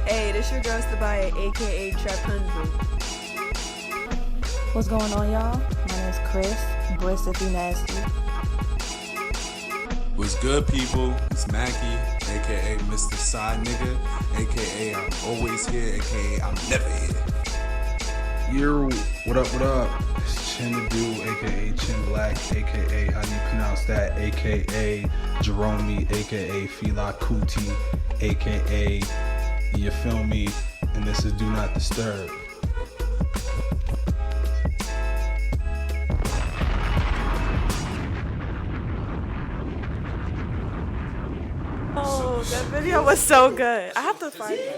Hey, this your girl Sabaya, aka Trap 100. What's going on, y'all? My name is Chris. Bliss if you nasty. What's good, people? It's Mackie, aka Mr. Side Nigga, aka I'm always here, aka I'm never here. Yo, what up, what up? It's Chin the Dude, aka Chin Black, aka how do you pronounce that? Aka Jerome, aka Fila Kuti, aka you feel me? And this is Do Not Disturb. Oh, that video was so good. I have to find it.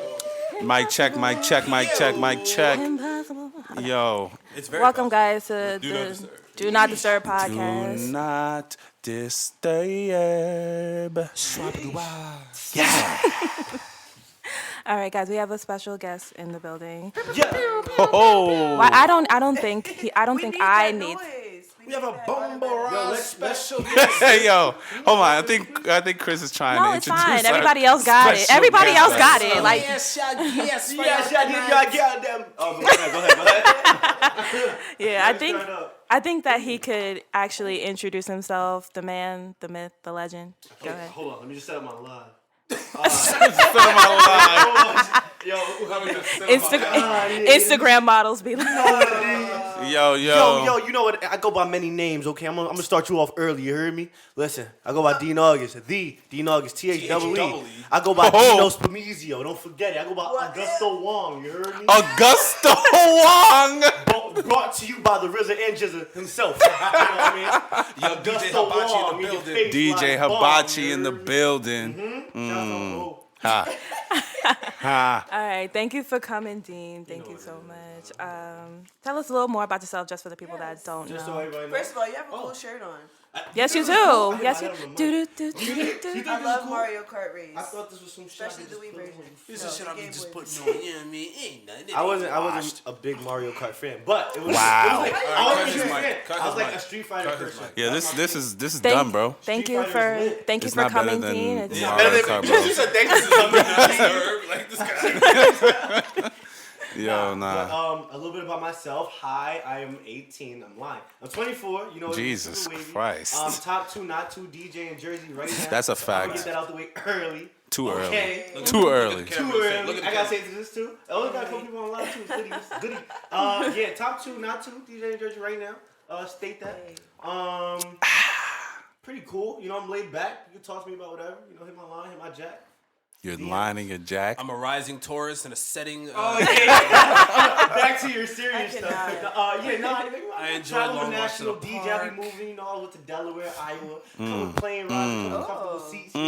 Mic check, mic check, mic check, mic check. Yo. Welcome, guys, to the Do Not Disturb Do podcast. not disturb. Yeah. All right, guys, we have a special guest in the building. Oh. Well, I don't think I need. We have a Bumble special guest. Hey, yo. Hold on. I think Chris is trying No, to it's introduce fine. our Everybody else got it. special Everybody guest. else got it. Like, Yes, y'all Y'all them. Oh, go ahead. yeah, I think that he could actually introduce himself. The man, the myth, the legend. Go ahead. Hold on, let me just set up my live. Yo, Instagram models be like, Yo. yo, you know what? I go by many names, okay? I'm gonna start you off early, you heard me? Listen, I go by Dean August, Dean August, T-H-E-E. I go by Dino Spamizio, don't forget it. I go by Augusto Wong, you heard me? Augusto Wong. Brought to you by the RZA and Jizza himself. You know what I mean? Yo, DJ Hibachi in the building. DJ Hibachi in the building. Ha. all right, thank you for coming, Dean. Thank you so much. Tell us a little more about yourself, just for the people that don't Just so know. everybody knows. First of all, you have a cool shirt on. Yes, you do. Yes, you do. I love Mario Kart race. I thought this was some shit. Especially the Wii version. This No, is shit the I be Game just Boy putting version. on. You know what I mean? Ain't nothing. I wasn't a big Mario Kart fan, but it was. Wow. It was like, Cut I was his a mic. fan. Cut I was his like mic. a Street Fighter Cut his person. mic. Yeah, this is done, bro. Thank you Street for Fighter is lit. It's not better coming, than Dean. It's Mario Kart, bro. You said thanks to somebody. Like this guy. Yo, nah. A little bit about myself. Hi, I am 18. I'm lying. I'm 24. You know, Jesus super wavy. Christ. Top 2, not 2 DJ in Jersey right now. That's a I'm gonna fact. get that out the way early. Too Okay. early. Too early. Too early. I gotta say this too. I only got a couple people online too. Goody. Yeah, top 2, not 2 DJ in Jersey right now. State that. Pretty cool. You know, I'm laid back. You can talk to me about whatever. You know, hit my line, hit my jack. You're lining your jack. I'm a rising Taurus in a setting. Back to your serious stuff. I enjoy travel long walks national in the DJ. I park. be moving, you know, I went to Delaware, Iowa, coming plane rides, comfortable seats. Okay.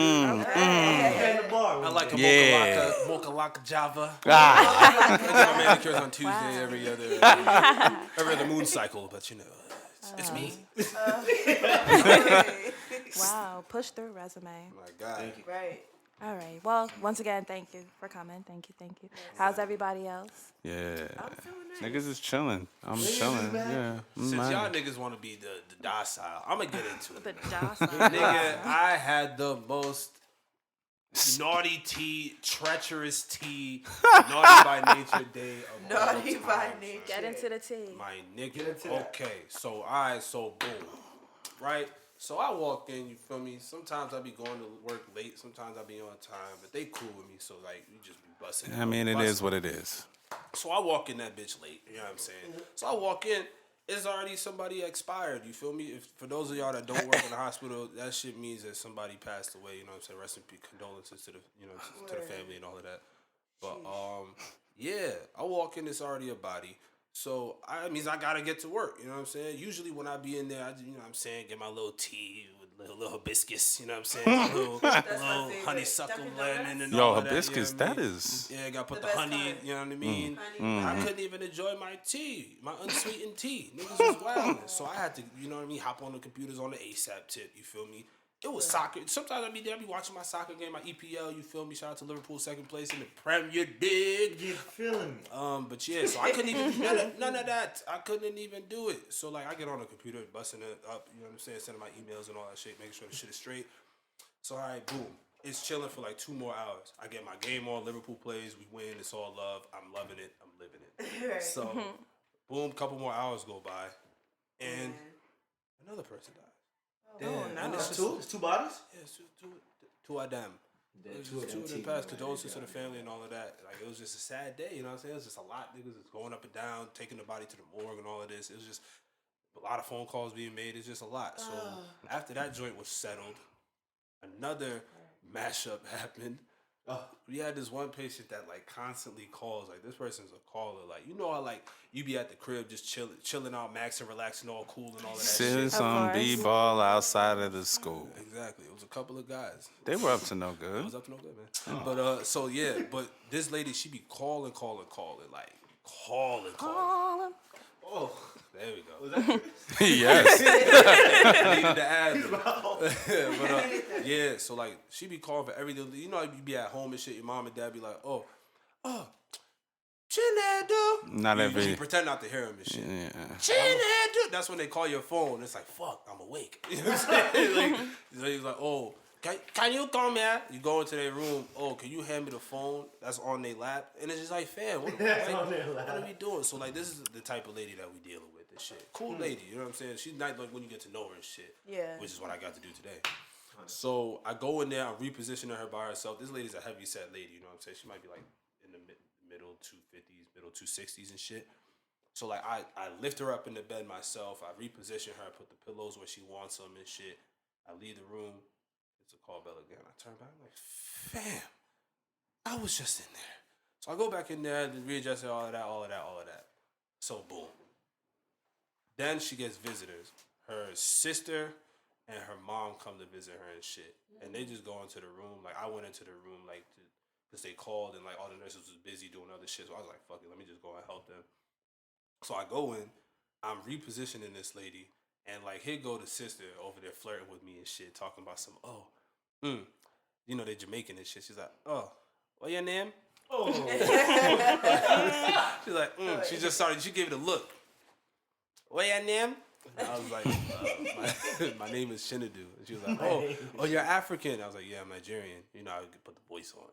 And the bar. I like a Yeah. mocha laka Java. Ah. I get my manicures on Tuesday every other moon cycle, but you know, it's me. wow, push through resume. My God. Thank you. Right. All right. Well, once again, thank you for coming. Thank you. How's everybody else? Yeah. Niggas is chilling. I'm chilling. Yeah. Since y'all niggas want to be the docile, I'm gonna get into it. The docile. Nigga, I had the most naughty tea, treacherous tea, naughty by nature day of Naughty all by time. nature. Get into the tea. My nigga. Okay, so boom. Right? So I walk in, you feel me? Sometimes I be going to work late, sometimes I be on time, but they cool with me, so like we just be busting. I mean, it is what it is. So I walk in that bitch late, you know what I'm saying? So I walk in, it's already somebody expired, you feel me? If for those of y'all that don't work in the hospital, that shit means that somebody passed away, you know what I'm saying? Rest in peace, condolences to the, you know, to the family and all of that. But yeah, I walk in, it's already a body. So, I mean, I gotta get to work, you know what I'm saying? Usually when I be in there, you know what I'm saying, get my little tea with little hibiscus, you know what I'm saying? A little honeysuckle lemon and all of that. Hibiscus, you know what I that mean? is... Yeah, gotta put The the best honey, kind. you know what I mean? I couldn't even enjoy my tea, my unsweetened tea. Niggas was wild. So I had to, you know what I mean, hop on the computers on the ASAP tip, you feel me? It was soccer. Sometimes I be there, I be watching my soccer game, my EPL, you feel me? Shout out to Liverpool, second place in the Premier League. You feeling me? But yeah, so I couldn't even do none of that. I couldn't even do it. So like I get on the computer, busting it up, you know what I'm saying, sending my emails and all that shit, making sure the shit is straight. So all right, boom. it's chilling for like 2 more hours. I get my game on. Liverpool plays. We win. It's all love. I'm loving it. I'm living it. Right. So, boom. Couple more hours go by, and another person dies. Damn. And That's two? It's 2 bodies? Yeah, it's two of them. It was just 2 of them passed. Condolences to the family and all of that. Like, it was just a sad day. You know what I'm saying? It was just a lot. Niggas was going up and down, taking the body to the morgue and all of this. It was just a lot of phone calls being made. It's just a lot. So after that joint was settled, another mashup happened. We had this one patient that like constantly calls. Like, this person's a caller. Like, you know how like you be at the crib just chilling out, maxing, relaxing, all cool and all of that Sitting shit. some b-ball outside of the school. Exactly. It was a couple of guys. They were up to no It good. was up to no good, man. But so yeah, but this lady, she be calling, like calling. Oh, there we go. Yes. I needed to add. But yeah, so like she be calling for everything. You know, you be at home and shit. Your mom and dad be like, oh, StationHead, dude. Not You every. pretend not to hear him and shit. Yeah. StationHead, dude. That's when they call your phone. It's like, fuck, I'm awake. You know what I'm saying? Like, he's like, oh, can you come here? You go into their room. Oh, can you hand me the phone that's on their lap? And it's just like, fam, what are we doing? So like, this is the type of lady that we dealing with. This shit, cool lady. You know what I'm saying? She's not like when you get to know her and shit. Yeah. Which is what I got to do today. So I go in there. I'm repositioning her by herself. This lady's a heavy set lady. You know what I'm saying? She might be like in the middle 250s, middle 260s and shit. So like I lift her up in the bed myself. I reposition her. I put the pillows where she wants them and shit. I leave the room. It's a call bell again. I turn back. I'm like, fam, I was just in there. So I go back in there and readjust all of that. So boom. Then she gets visitors. Her sister and her mom come to visit her and shit. And they just go into the room. Like, I went into the room, like, because they called and, like, all the nurses was busy doing other shit. So I was like, fuck it, let me just go and help them. So I go in. I'm repositioning this lady. And, like, here go the sister over there flirting with me and shit, talking about some, you know, they Jamaican and shit. She's like, oh, what your name? Oh. She's like, She just started, she gave it a look. What your name? And I was like, my name is Shinadu. And she was like, oh, you're African. I was like, yeah, I'm Nigerian. You know, I could put the voice on.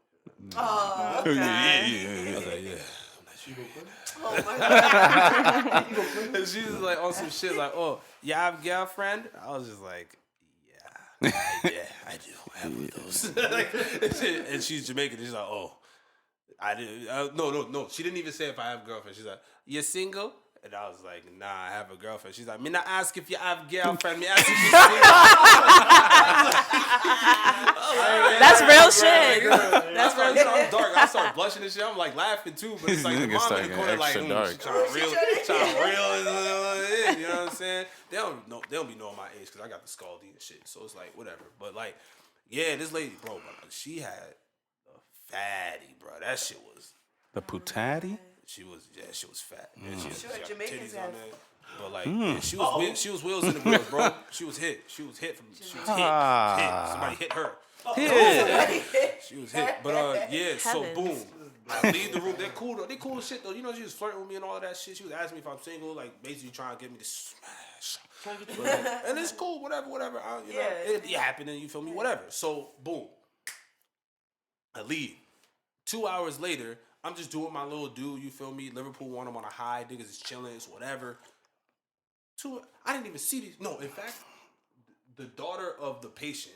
Oh, okay. I was like, yeah, I'm Nigerian. Oh my God. And she was like on some shit like, oh, you have a girlfriend? I was just like, yeah, I do. I have one of those. And she's Jamaican. She's like, oh, I didn't. No. She didn't even say if I have a girlfriend. She's like, you single? And I was like, nah, I have a girlfriend. She's like, me not ask if you have a girlfriend. Me ask if you single. That's real shit. That's real shit. I'm dark. I start blushing and shit. I'm like laughing too. But it's like the mom in the corner like, she trying to reel it in. You know what I'm saying? They don't be knowing my age because I got the scaldy and shit. So it's like, whatever. But like, yeah, this lady, bro, she had a fatty, bro. That shit was. The putati? She was fat. Yeah, she Sure, got Jamaicans titties on have. there. But like, yeah, she was wheels in the wheels, bro. She was hit. She was hit. Somebody hit her. She was hit. But yeah, so boom. I leave the room. They're cool though. They cool as shit though. You know, she was flirting with me and all of that shit. She was asking me if I'm single, like basically trying to get me to smash. But, and it's cool, whatever. You know, it happening. You feel me? Whatever. So boom. I leave. 2 hours later, I'm just doing my little dude, you feel me? Liverpool won, I'm on a high, niggas is chilling, it's whatever. I didn't even see these. No, in fact, the daughter of the patient,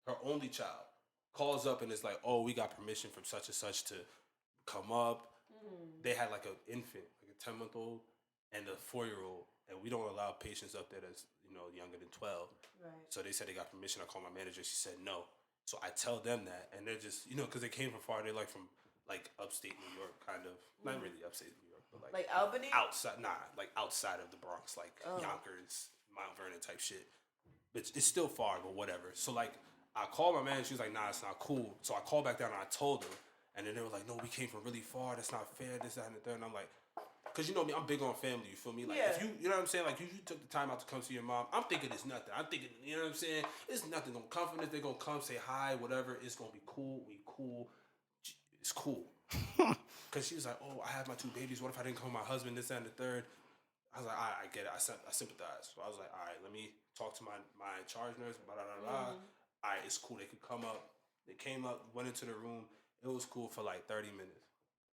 her only child, calls up and is like, oh, we got permission from such and such to come up. They had like an infant, like a 10-month-old, and a 4-year-old, and we don't allow patients up there that's, you know, younger than 12. Right. So they said they got permission. I called my manager, she said no. So I tell them that, and they're just, you know, because they came from far, they're like from, like upstate New York, kind of. Not really upstate New York, but Like Albany? outside. Like outside of the Bronx, like Yonkers, Mount Vernon type shit. But it's still far, but whatever. So like, I called my man. She was like, "Nah, it's not cool." So I called back down and I told her, and then they were like, "No, we came from really far. That's not fair. This, that, and the third." And I'm like, "Cause you know me, I'm big on family. You feel me? Like if you know what I'm saying. Like you took the time out to come see your mom. I'm thinking it's nothing. I'm thinking, you know what I'm saying. It's nothing gonna come from this. They're gonna come say hi, whatever. It's gonna be cool. We cool. It's cool." Cause she was like, "Oh, I have my 2 babies. What if I didn't call my husband? This, that, and the third?" I was like, "All right, I get it. I sympathize." So I was like, "All right, let me talk to my charge nurse. Blah, blah, blah, blah. All right, it's cool. They could come up. They came up, went into the room. It was cool for like 30 minutes.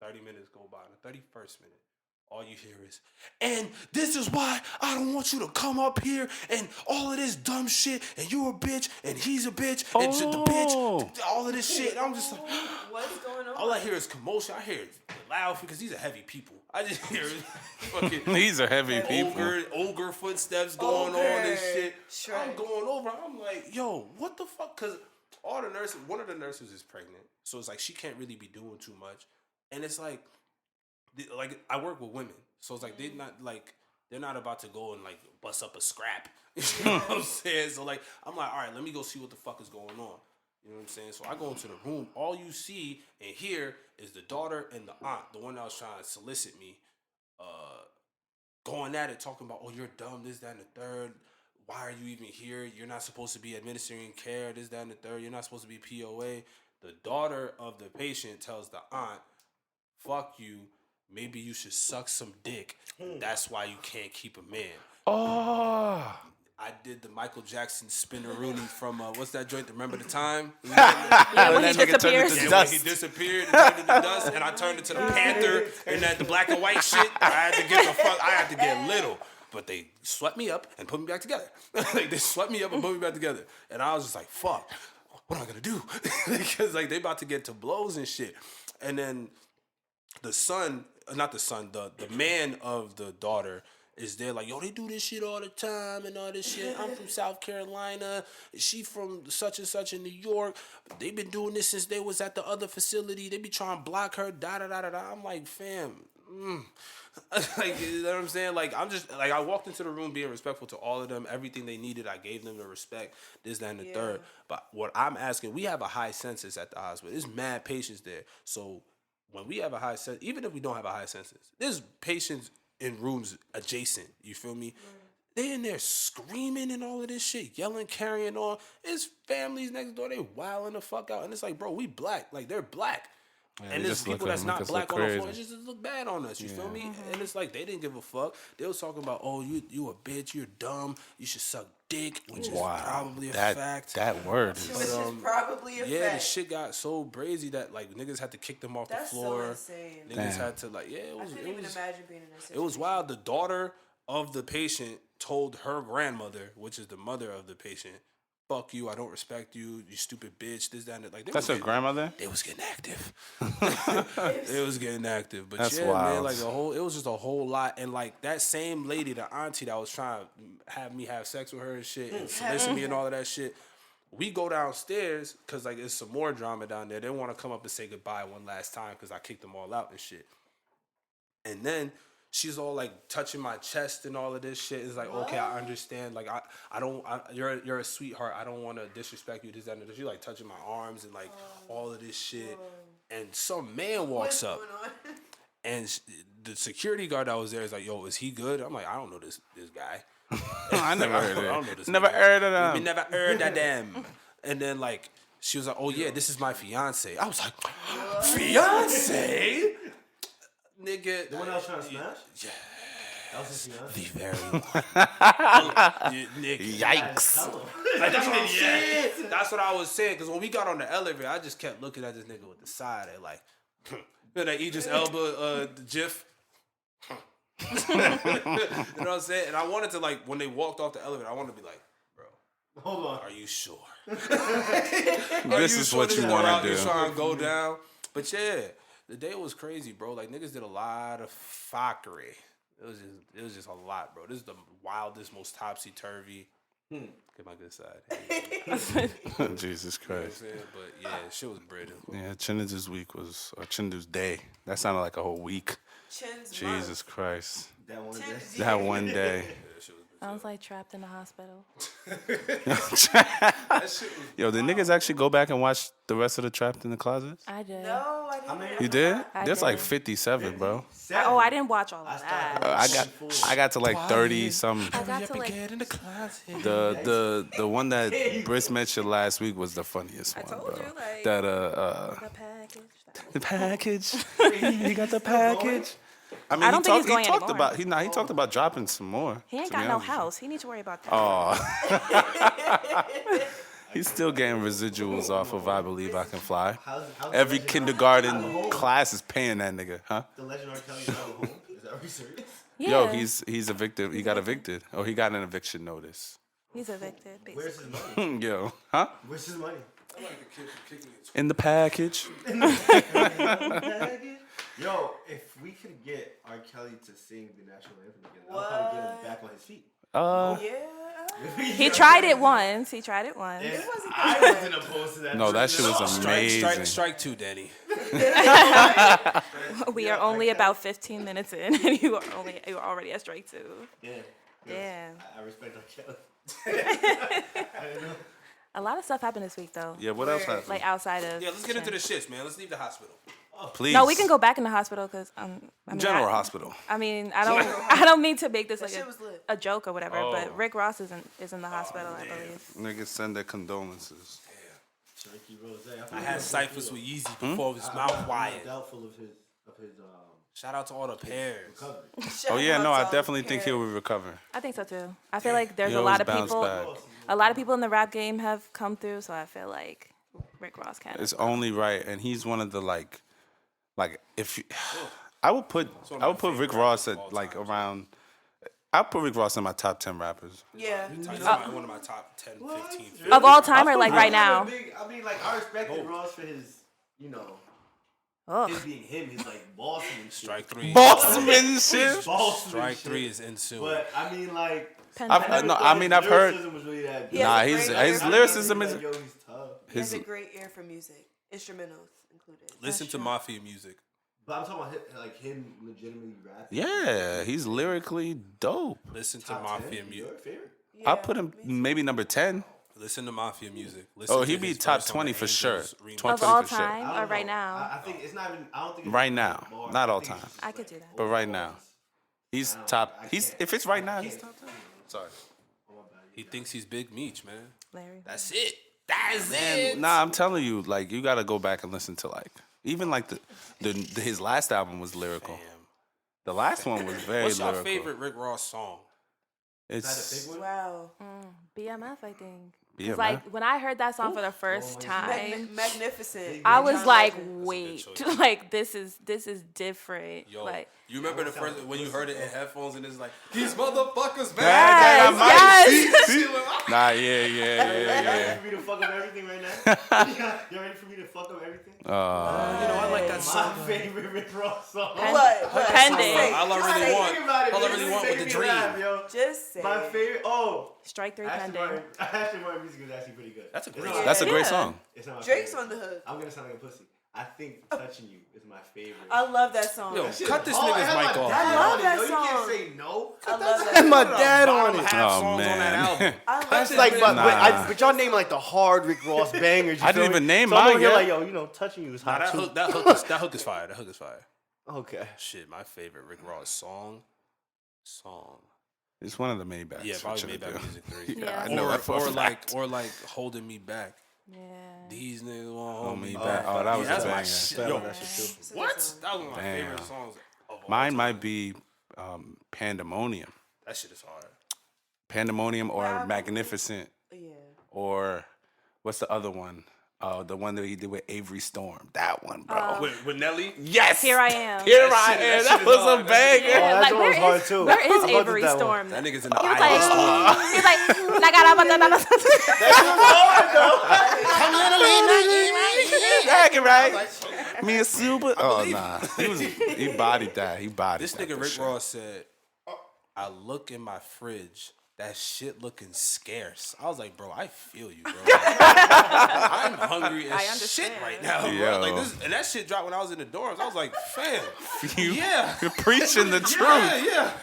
30 minutes go by. The 31st minute, all you hear is, and this is why I don't want you to come up here and all of this dumb shit, and you a bitch, and he's a bitch, and the bitch, all of this shit. And I'm just like, What's going on? all I hear is commotion. I hear it loud because these are heavy people. I just hear fucking These are heavy people. ogre footsteps going on and shit. Shrek. I'm going over. I'm like, yo, what the fuck? Because all the nurses, one of the nurses is pregnant, so it's like she can't really be doing too much, and it's like I work with women, so it's like they're not about to go and like bust up a scrap. You know what I'm saying? So like I'm like, all right, let me go see what the fuck is going on. You know what I'm saying? So I go into the room. All you see and hear is the daughter and the aunt, the one that was trying to solicit me, going at it, talking about, oh, you're dumb, this, that, and the third. Why are you even here? You're not supposed to be administering care, this, that, and the third. You're not supposed to be POA. The daughter of the patient tells the aunt, fuck you. Maybe you should suck some dick. That's why you can't keep a man. Oh. I did the Michael Jackson Spinneroonie from what's that joint? Remember the Time? Yeah, when he That nigga turned disappears. into Yeah, when he disappeared and turned into dust, and I turned into the Panther and that the black and white shit. I had to get little, but they swept me up and put me back together. Like they swept me up and put me back together, and I was just like, "Fuck, what am I gonna do?" Because like they about to get to blows and shit, and then the man of the daughter is there like, yo, they do this shit all the time and all this shit. I'm from South Carolina. She from such and such in New York. They've been doing this since they was at the other facility. They be trying to block her, da-da-da-da-da. I'm like, fam, like, you know what I'm saying? Like, I'm just, like, I walked into the room being respectful to all of them. Everything they needed, I gave them the respect, this, that, and the third. But what I'm asking, we have a high census at the hospital. There's mad patients there. So when we have a high census, even if we don't have a high census, there's patients in rooms adjacent, you feel me? They in there screaming and all of this shit, yelling, carrying on. It's families next door, they wilding the fuck out. And it's like, bro, we black. Like, they're black. Yeah, and they there's just look people at that's them, not make us black look on the floor. crazy. It just look bad on us, you feel me? And it's like, they didn't give a fuck. They was talking about, oh, you a bitch, you're dumb, you should suck dick, which is probably a fact. That word Which is... is probably a Yeah, fact. the shit got so brazy that like niggas had to kick them off That's the floor. so insane. Niggas had to like, yeah, I couldn't even imagine being in this it was wild. The daughter of the patient told her grandmother, which is the mother of the patient, fuck you, I don't respect you, you stupid bitch, this, that, and that. Like, That's her grandmother? They was getting active. It was getting active. But That's yeah, man, wild. like it was just a whole lot. And like that same lady, the auntie that was trying to have me have sex with her and shit and solicit me and all of that shit, we go downstairs because like it's some more drama down there. They want to come up and say goodbye one last time because I kicked them all out and shit. And then she's all like touching my chest and all of this shit. It's like, okay, I understand. Like you're a sweetheart. I don't want to disrespect you. This, that, and that. She's like touching my arms and like all of this shit. And some man walks up, and the security guard that was there is like, yo, is he good? I'm like, I don't know this guy. I never heard of I don't it. know this Never nigga. heard of them. We never heard of them. And then like she was like, oh yeah, this is my fiance. I was like, fiance? Nigga. The one I was trying to smash? Yeah. That was his fiance. The very one. Nigga. Yikes. Like, that's what I'm saying. That's what I was saying. Because when we got on the elevator, I just kept looking at this nigga with the side eye, like, you know that Idris Elba gif? You know what I'm saying? And I wanted to, like, when they walked off the elevator, I wanted to be like, bro, Hold on. are you sure? This is what you want to do. You trying to go down? But yeah, the day was crazy, bro. Like, niggas did a lot of fuckery. It was just a lot, bro. This is the wildest, most topsy-turvy. Get my good side. Jesus You know what I'm Christ. saying? But yeah, shit was brittle. Yeah, Chindu's week was, or Chindu's day. That sounded like a whole week. Chin's Jesus Christ. That one day. That one day. Yeah, that shit was Sounds like trapped in the hospital. Yo, did niggas actually go back and watch the rest of the Trapped in the Closet? I did. No, I didn't. You did? I There's like did. 57, bro. I didn't watch all of that. I got to like 30 some. I got to like. in the closet. The one that Briss mentioned last week was the funniest I one, told bro. you, like, That the package. the package. He got the package. I mean, I don't think he's going he talked anymore. about he talked about dropping some more. He ain't to got be no honest with you. house. He needs to worry about that. Oh, He's still getting residuals off of I Believe I Can Fly. How's Every the legend kindergarten class is paying that nigga, huh? The legend R. Kelly's out of home? Is that really serious? Yeah. Yo, he's evicted. He got evicted. Oh, he got an eviction notice. He's evicted, Where's basically. his money? Yo, huh? Where's his money? In the package. Yo, if we could get R. Kelly to sing the national anthem again, I'll probably get him back on his feet. Yeah. He tried it once. He tried it once. And I wasn't opposed to that. No, that shit was amazing. Strike two, Danny. We are only about 15 minutes in, and you are already at strike 2. Yeah. Yeah. I respect R. Kelly. A lot of stuff happened this week, though. Yeah, what else happened? Like outside of. Yeah, let's get into the shits, man. Let's leave the hospital. Please. No, we can go back in the hospital because General hospital. I mean, I don't mean to make this like shit was lit. a joke or whatever, Oh. but Rick Ross is in the hospital, I believe. Niggas send their condolences. Ricky Rose. I had ciphers with Yeezy before his mouth wired. Doubtful of his Shout out to all the parents. recovery. Oh yeah, no, I definitely think he'll recover. I think so too. I feel like there's He a lot always of bounce people. back. A lot of people in the rap game have come through, so I feel like Rick Ross can. It's only right, and he's one of the like if you, I would put Rick Ross at like around. I'll put Rick Ross in my top 10 rappers. Yeah. He's one of my top 10, 15. 50. Of all time or like right now? I mean, like, I respected Ross for his, him being him, his, like, bossman shit. Strike three. Bossmanship. Strike three is ensuing. But, I mean, like, I've heard. lyricism was really that Yeah. Nah, He has a his great lyricism is. like, yo, he's tough. He has a His, great ear for music, instrumentals included. Listen to Mafia music. But I'm talking about him legitimately rapping. yeah, he's lyrically dope. Listen to Top Mafia 10, music. your favorite? I put him maybe number 10. Listen to Mafia music. Listen Oh, to he'd be his top verse on 20 the for Angels sure. remix. 20 Of all for sure. time I or don't right know. now? I think it's not even. I don't think it's Right now, bars. not I all think it's time. just, I could do that. But right now, he's top. He's if it's right now, he's top 10. Sorry. He thinks he's Big Meech, man. Larry. That's it. That's it. And nah, I'm telling you, like you gotta go back and listen to like even like the his last album was lyrical. Damn. The last one was very What's your lyrical. favorite Rick Ross song? It's big one? Wow. BMF, I think. Yeah, It's like man. when I heard that song for the first time, Magnificent. I was John like, Legend. wait, choice. like this is different. Yo, Like you remember the first when you heard it in headphones and it's like these motherfuckers, man. yes. Nah, yeah. You ready for me to fuck up everything right now? You ready for me to fuck up everything? You know, I like that My song. favorite Rick Ross song. What? Pending. Say- All I just really say- want. Think about it. All I You really just want made was the me dream. laugh, yo. Just say. My favorite. Oh, Strike 3 Ashton pending. Martin music is actually pretty good. That's a It's great not- That's a great Yeah. song. It's not my Drake's favorite. on the hook. I'm gonna sound like a pussy. I think Touching You is my favorite. I love that song. Yo, That shit cut is this hard. nigga's It had mic my off. dad I love on it, that yo. You song. can't say no. I love that And my song. dad on it. Half Oh, songs on that man. album. I love That's that like, song. but y'all name like the hard Rick Ross bangers. You I didn't feel even me? name so I'm mine over here yet. like, yo, Touching You is Nah, hot that too. hook, that hook is fire. That hook is fire. Okay. Shit, my favorite Rick Ross song. It's one of the Maybachs. Yeah, probably What you Maybach do. Music 3. Yeah. I know that for a fact. or like Holding Me Back. Yeah. These niggas won't Hold hold me me back. back. Oh, that was that's a my banger. shit. Yo, Yo, that shit too. what? That was one of my Damn. favorite songs of all Mine time. might be Pandemonium. That shit is hard. Pandemonium or Wow. Magnificent Yeah. or what's the other one? The one that he did with Avery Storm. That one, bro. With Nelly? Yes. Here I am. Here That I shit- am. that That shit was is a hard. That shit is banger. Oh, that Like, joint was hard too. where I is fucked with Avery that one. Storm? That nigga's in the He was island. like, Back it right. Me and Super. Oh nah. He bodied that. He bodied This that nigga for Rick sure. Ross said, I look in my fridge, that shit looking scarce. I was like, bro, I feel you, bro. I'm hungry as shit understand. right now, bro. Yo. Like this, and that shit dropped when I was in the dorms. I was like, fam, You- yeah, You're preaching the truth.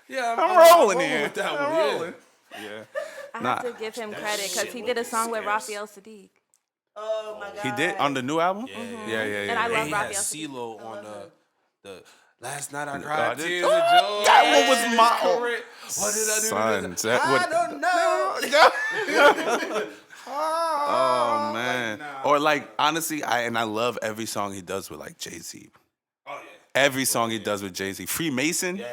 yeah. I'm rolling here. with that I'm one. Yeah. rolling. Yeah. I Nah. have to give him credit because shit he did a looking song with scarce. Raphael Sadiq. Oh my god. He did on the new album? Yeah. Yeah, yeah. And I And love he had Raphael Sadiq. CeeLo on the last night I Oh, cried this- tears of Oh, joy. that one was my- Correct. What did I do? Son, to that this? would- I don't know. Oh man. nah. Or like honestly, I love every song he does with like Jay-Z. Oh yeah. Every song he does with Jay-Z. Freemason. Yeah.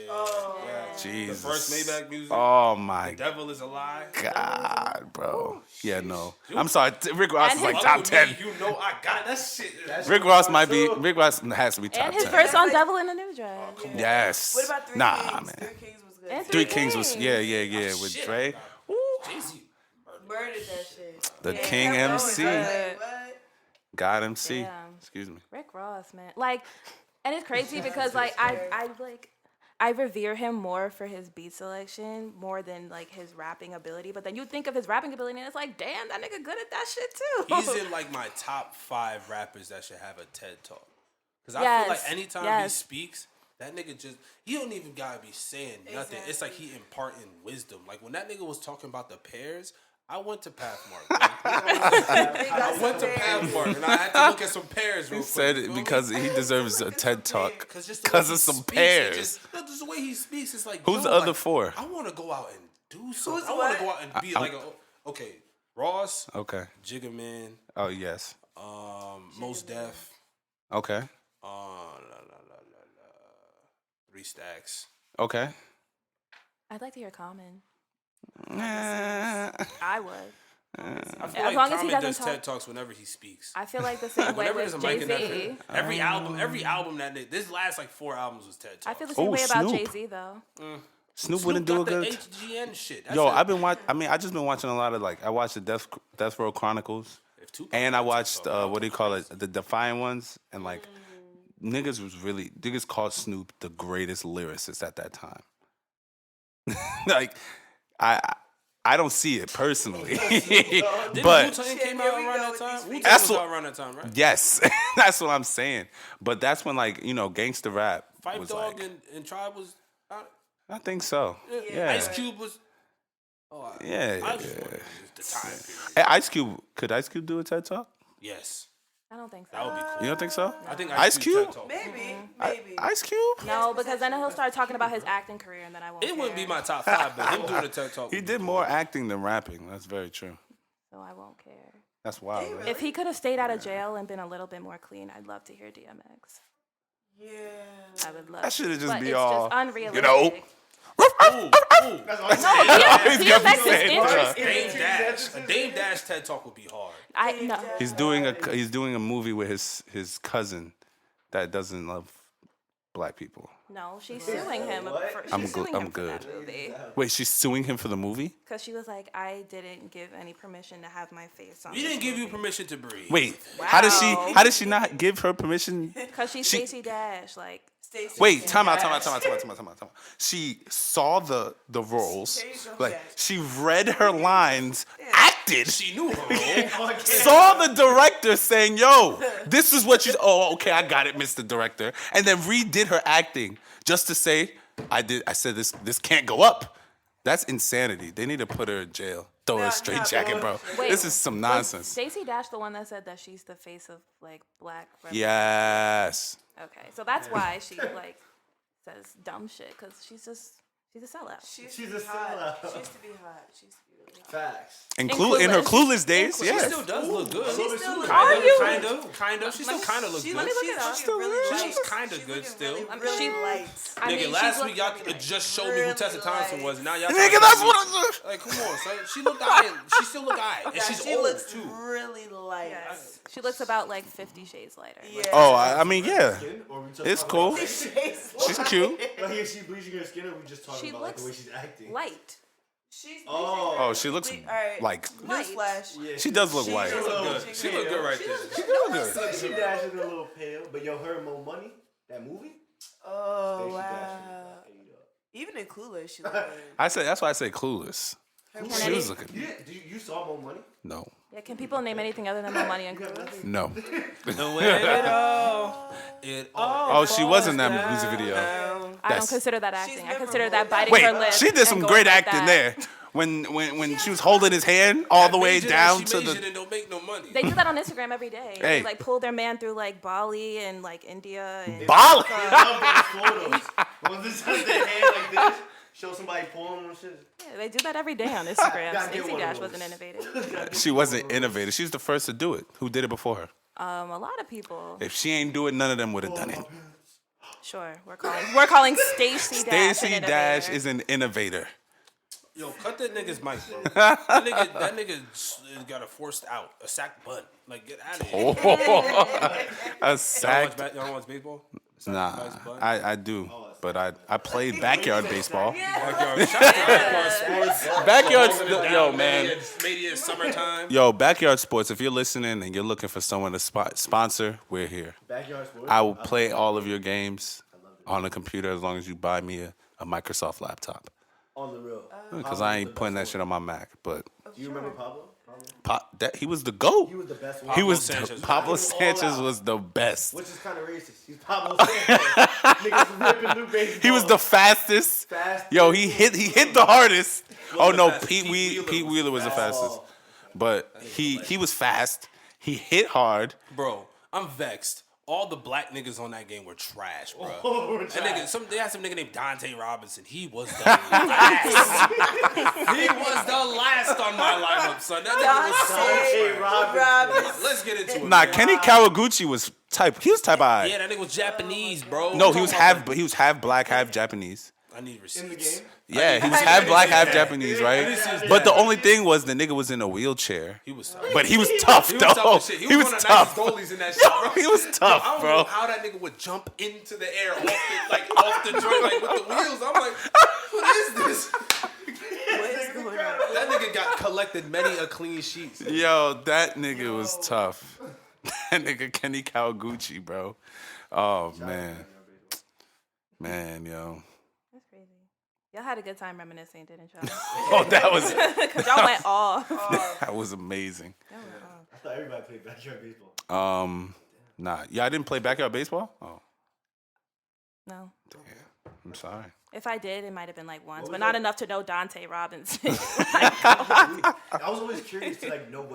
Oh, Jesus. The first Maybach music. Oh my The Devil is a Lie. God, bro. Yeah, no. I'm sorry. Rick Ross is And like his- top Fuck with 10. me, you know I got that shit. Rick Ross might be. Rick Ross has to be top And his 10. first song, Devil in the New Dress. Yes. What about Three Nah, Kings? man. Three Kings was good. And Three Kings was yeah with Shit. Dre. Jay-Z. Murdered that shit. The Yeah, King that was MC. good. What? God MC. Damn. Excuse me. Rick Ross, man. Like, and it's crazy because like I revere him more for his beat selection more than like his rapping ability. But then you think of his rapping ability and it's like, damn, that nigga good at that shit too. He's in like my top 5 rappers that should have a TED Talk. Because I feel like Yes, anytime he yes. speaks, that nigga just, he don't even gotta be saying nothing. It's like he imparting wisdom. Like when that nigga was talking about the pears, I went to Pathmark. Bro. I went to Pathmark and I had to look at some pears real He quick. said you it feel me? because he deserves a TED Talk. Because Because of some pears. Just the way he speaks, it's like, Who's yo, the other like, 4? I want to go out and do something. Who's I want what? to go out and be like a, okay, Ross, Okay. Jigga Man, Oh yes. Mos Def, Okay. 3 Stacks. Okay. I'd like to hear Common. Nah. I would. I feel As like long as he Common doesn't does talk- TED Talks whenever he speaks. I feel like the same way Whenever there's with a mic in that Jay-Z. thing, every album that this last like 4 albums was TED Talks. I feel the same Oh, way about Snoop. Jay-Z though. Snoop wouldn't do a got the good. HGN shit. That's Yo, it. I've been watching. I mean, I just been watching a lot of like. I watched the Death Row Chronicles, If Tupac and I did TED watched Talk, what do you call it? The Defiant ones, and like niggas called Snoop the greatest lyricist at that time. Like, I don't see it personally, Didn't but Wu-Tang came Here out we around go that with time? these Wu-Tang That's was what- out around that time, right? yes, that's what I'm saying. But that's when like gangster rap Fight was Dog like. and Tribe was out. I think so. Yeah. Ice Cube was. Oh, Yeah. I just wanted the time period. Hey, Ice Cube, could Ice Cube do a TED Talk? Yes, I don't think so. that would be cool. You don't think so? I think Ice TED Cube? Talk. Maybe. Ice Cube? No, because then he'll start talking about his acting career, and then I won't. It wouldn't be care. my top 5, but him doing a TED Talk. He would be did cool. more acting than rapping. That's very true. So I won't care. That's wild. Right? If he could have stayed out of jail and been a little bit more clean, I'd love to hear DMX. Yeah. I would love. That should've just but be it's all, just unrealistic. Ooh, ooh. DMX is bruh. interesting. Dame Dash. A Dame Dash TED Talk would be hard. I no. He's doing a movie with his cousin that doesn't love black people. No, she's suing him. For, she's I'm suing good- him I'm for that good. movie. Wait, she's suing him for the movie? Because she was like, I didn't give any permission to have my face on. We didn't give you permission to breathe. Wait, Wow. how did she not give her permission? Because she's She- Stacey Dash. Like, Stacey Wait, and time out. Dash. She saw the roles, There you go, like Dash. she read her lines, acted, She knew her role. saw the director saying, "Yo, this is what you." Oh, okay, I got it, Mr. Director, and then redid her acting just to say, "I did." I said this can't go up. That's insanity. They need to put her in jail. Throw her a straight jacket, bro. Wait, This is some nonsense. Stacey Dash, the one that said that she's the face of like black. Yes. Okay, so that's why she like says dumb shit because she's a sellout. She's a sellout. She used to be hot. She used to be really hot. Facts. In her clueless days, She yeah. still does look good. She still look Are good. you? Kind of. She still kind of looks She good. Let me look she's it up. looking really She light. looks kinda She's good looking still. Really, I mean, really she- light. I mean, Nigga, she's last week looking y'all really just showed me who Tessa Thompson was. Now y'all Nigga, trying that's to what be- like, come on, son. She looked alright. She still look alright, and Yeah, she's she old looks too. really light. Yes. She looks about like 50 shades lighter. Yeah. Oh, I mean, yeah. Or we just It's talking cool. about- She's cute. Like, is she bleaching her skin, or we just talking She about like the way looks she's acting? light. She's Oh, she looks all right. like Newsflash. Yeah, she does look She white. does She look Oh, good. She look good right there. She does good. She dashing a little pale, but yo, her and Mo Money, that movie. Oh Stacey wow. Dash is up. Even in Clueless, she looked good. That's why I say clueless. She was looking. You saw Mo Money? No. Yeah, can people name anything other than my money and clothes? No. It Oh, she was in that music video. I don't consider that acting. I consider memorable. that biting Wait, her lip. she did and some going great like acting that. there. When she was holding his hand all the way down to the. and don't make no money. They do that on Instagram every day. Hey. They like pull their man through like Bali and like India. And Bali. I love those photos. When this has their hand like this, show somebody pulling them and shit. Yeah, they do that every day on Instagram. Gotta get Stacey one of Dash those. wasn't innovative. She wasn't innovative. She's the first to do it. Who did it before her? A lot of people. If she ain't do it, none of them would have done it. Sure, we're calling Stacy Dash. Stacy an Dash innovator. is an innovator. Yo, cut that nigga's mic, bro. that nigga got a forced out, a sack bunt. Like, get out of here. A sack. Y'all watch baseball? Nah, Sacrifice bunt? I do, but I played backyard baseball. Backyard. Shout out to backyard sports. Backyard, yo man, Maybe it's summertime. yo, backyard sports. If you're listening and you're looking for someone to sponsor, we're here. Backyard sports. I will play all of your games on the computer as long as you buy me a Microsoft laptop. On the real. Because I ain't putting that shit on my Mac. But Do you remember Pablo? he was the GOAT. He was the best one. He was Sanchez. Pablo All Sanchez out. was the best. Which is kind of racist. He's Pablo Sanchez. Niggas ripping through baseball. He was the fastest. Yo, he hit the hardest. Oh no, Pete Wheeler was the fastest. But he was fast. He hit hard. Bro, I'm vexed. All the black niggas on that game were trash, bro. They had some nigga named Dante Robinson. He was the last. He was the last on my lineup, son. That nigga was so trash. Let's get into it. Nah, man. Kenny Kawaguchi was type. He was type I. Yeah, that nigga was Japanese, bro. No, he was half black, half Japanese. I need receipts. in the game. Yeah, he was half black, half Japanese, right? But the only thing was the nigga was in a wheelchair. He was tough. But he was tough, He was though. tough as shit. He was one of the tough. nicest goalies in that shit, bro. He was tough, I don't bro. know how that nigga would jump into the air off the joint, like with the wheels. I'm like, what is this? What is going on? That nigga got collected many a clean sheets. Yo, that nigga was tough. That nigga Kenny Kawaguchi, bro. Oh, man. Man, yo. That's crazy. Y'all had a good time reminiscing, didn't y'all? Oh, that was Because y'all went off. that was amazing. Y'all went off. I thought everybody played backyard baseball. Nah. Y'all didn't play backyard baseball? Oh, No. I'm sorry. If I did, it might have been like once, but not enough to know Dante Robinson. I was always curious to like know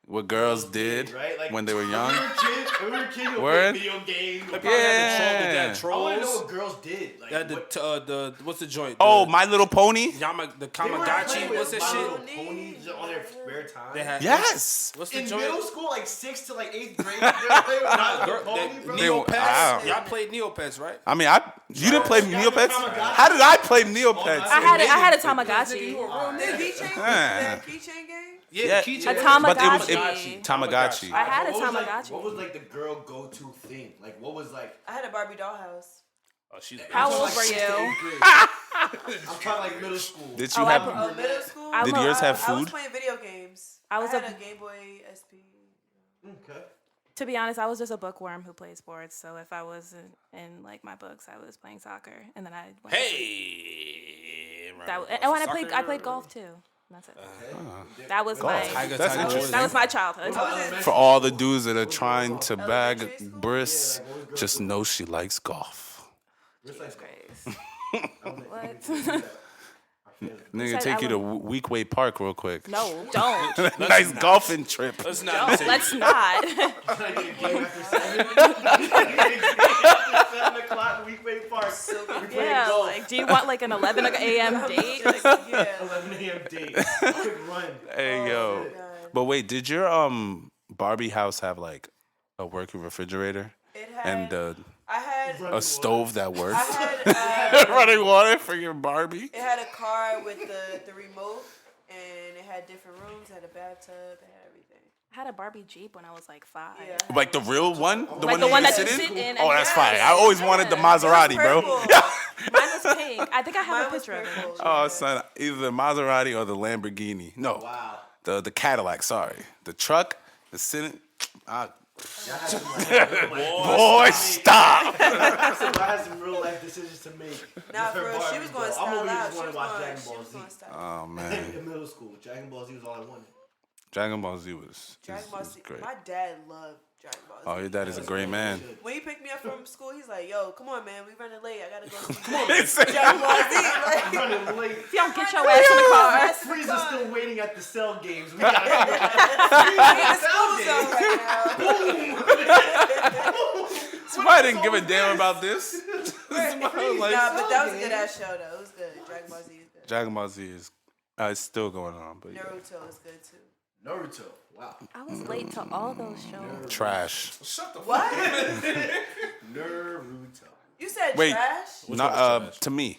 What girls did right? Like, when they were young? when we were kids, you would Word? play video games. Like, Yeah. I want to know what girls did. Like, That what, the what's the joint? Oh, The My Little Pony? the they were Kamagotchi. playing What's with that My shit? Little Ponies on their spare time. They had Yes. What's the in joint? middle school, like 6th to like 8th grade, they were playing with My Little Pony, bro. Neopets. Y'all played Neopets, right? I mean, you didn't play Neopets? Tamagotchi. How did I play Neopets? I had a Tamagotchi. The keychain? Ah. The keychain game? Yeah, Yeah. the A keychain. But it was Tamagotchi. Tamagotchi. I had a What was, Tamagotchi. what was like the girl go-to thing? Like what was like? I had a Barbie dollhouse. Oh, she's How I'm old like were 6th to you? 8th grade. I'm talking like middle school. Did you Oh, have? Oh, middle school? Did yours have I was food? playing video games. I was had a- a Game Boy SP. Okay. To be honest, I was just a bookworm who played sports. So if I wasn't in like my books, I was playing soccer, and then I went Hey. and when I played golf too. That's it. That was my That's interesting. that was my childhood. For all the dudes that are trying to bag Briss, just know she likes golf. Grace. What? Nigga, said take I you to would- Weekway Park real quick. No, don't. Nice golfing trip. Let's not. say- Let's not. Can I get a game after 7? After 7 o'clock, Weekway Park. We playing Yeah, golf. like, do you want like an 11 a.m. date? Yeah. 11 a.m. date. Quick run. Hey yo. But wait, did your Barbie house have like a working refrigerator It had, and I had, a stove that worked? I had, Running water for your Barbie? it had a car with the remote, and it had different rooms. It had a bathtub. It had everything. I had a Barbie Jeep when I was like 5. Yeah. Like the real one? The Like one the one that that you you sit sit in? in. Oh, and that's yes, fine. I always wanted the Maserati, bro. Purple. Mine was pink. I think I have Mine a was picture of it. purple. Oh, son, either the Maserati or the Lamborghini. No, Wow. the Cadillac. Sorry, the truck, the sitting. Boy, stop! I had some real life decisions to make. Nah, with her for real, she Barbie, was bro. going to I'm style over here out. just She want was to watch going Dragon to Ball Z. style. Oh man, In middle school, Dragon Ball Z was all I wanted. Dragon Ball Z was Dragon Ball Z. great. My dad loved Dragon Ball Z. Oh, your dad is a great man. When he picked me up from school, he's like, "Yo, come on, man, we running late. I gotta go see Come on, man. Dragon Ball Z." Like, Running late. If y'all get your ass in the car. Frieza's still waiting at the cell games. We gotta go. the school zone right now. Somebody didn't give a damn about this. Nah, but that was a good ass show though. It was good. Dragon Ball Z is good. Dragon Ball Z is it's still going on, but yeah. Naruto is good too. Naruto. Wow. I was late to all those shows. Trash. What? Naruto. You said said Wait. trash. Which one was trash? To me,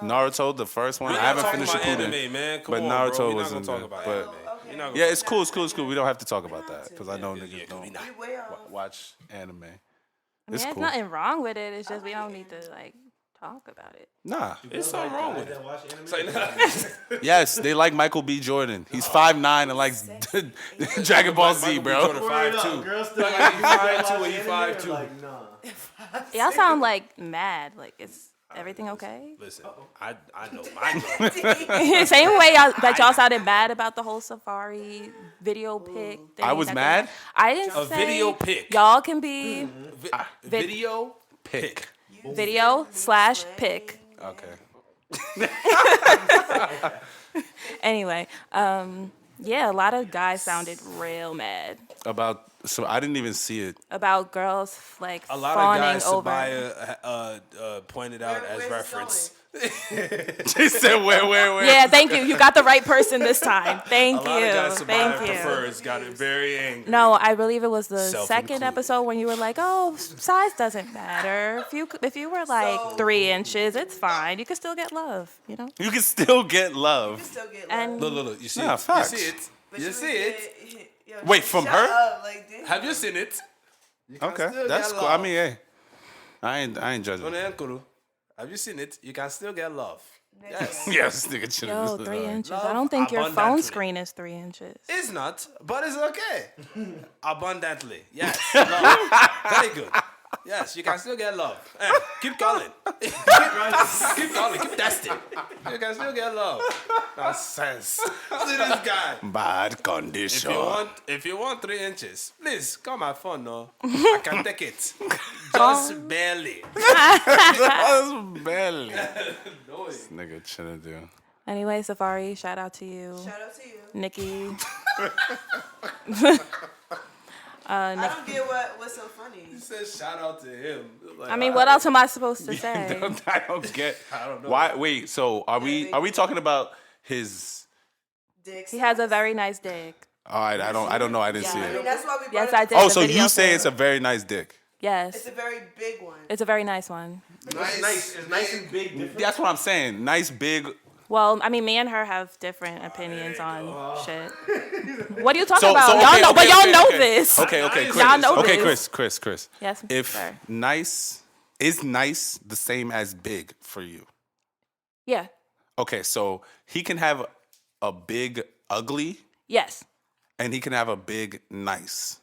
Naruto, the first one. I haven't finished about Shippuden, anime, man. Come but on, Naruto bro. We're was not in gonna there. talk about But anime. You're not gonna yeah, it's cool. It's cool. It's cool. We don't have to talk about that because I know niggas don't We way off. watch anime. I mean, It's there's cool. nothing wrong with it. It's just we don't need to like talk about it. Nah. There's something wrong with it. Watch anime? It's like, Yes, they like Michael B. Jordan. He's 5'9" and likes Dragon Ball Z, bro. Jordan 5'2". Girls still Like, like you you 5'2" or you 5'2". Like, nah. Y'all sound like mad. Like, is everything okay? Listen, I know my Same way that y'all sounded mad about the whole Safari video pic thing. I was that mad? I didn't A say video pic. Y'all can be video Pick. video/pic. Okay. Anyway, yeah, a lot of guys sounded real mad So I didn't even see it. about girls like A lot fawning of guys over. Sabaya pointed out as Where's reference. She said, where? Yeah, thank you. You got the right person this time. Thank A lot of guys you. Sabaya Thank you. prefers got it very angry. No, I believe it was the Self-included. second episode when you were like, "Oh, size doesn't matter. If you were like 3 inches, it's fine. You can still get love, you know." You can still get love. Still get And Look. You see Nah, it? facts. You see it? You see it? Wait, from her? Have you seen it? Okay, still that's get cool. I love. mean, hey, I ain't judging. Have you seen it? You can still get love. Yes. Yes, nigga. should have yo, listened. 3 inches. Love I don't think your phone abundantly. screen is 3 inches. It's not, but it's okay. Abundantly. Yes. Love. Very good. Yes, you can still get love. Keep calling. keep calling. Keep testing. You can still get love. Nonsense. See this guy. Bad condition. If you want 3 inches, please call my phone. No, I can take it. Just barely. Belly. This nigga chilling, dude. Anyway, Safari, shout out to you, Shout out to you. Nikki. I don't get what's so funny. He said shout out to him. Like, I mean, what else am I supposed to say? I don't get. I don't know. Why? Wait. So are we talking about his? Dicks. He has a very nice dick. All right. I don't know. I didn't see I mean, it. that's why we brought Yes, it I up. did. Oh, the so video you say too. it's a very nice dick? Yes, It's a very big one. it's a very nice one. It's nice and big. Different. That's what I'm saying. Nice, big. Well, I mean, me and her have different opinions on shit. What are you talking So about? okay, Y'all know, okay, but y'all okay, know okay. this. Okay, Chris. Y'all know Okay, this. Chris. Yes, If sir. nice is nice the same as big for you? Yeah. Okay, so he can have a big ugly Yes. and he can have a big nice.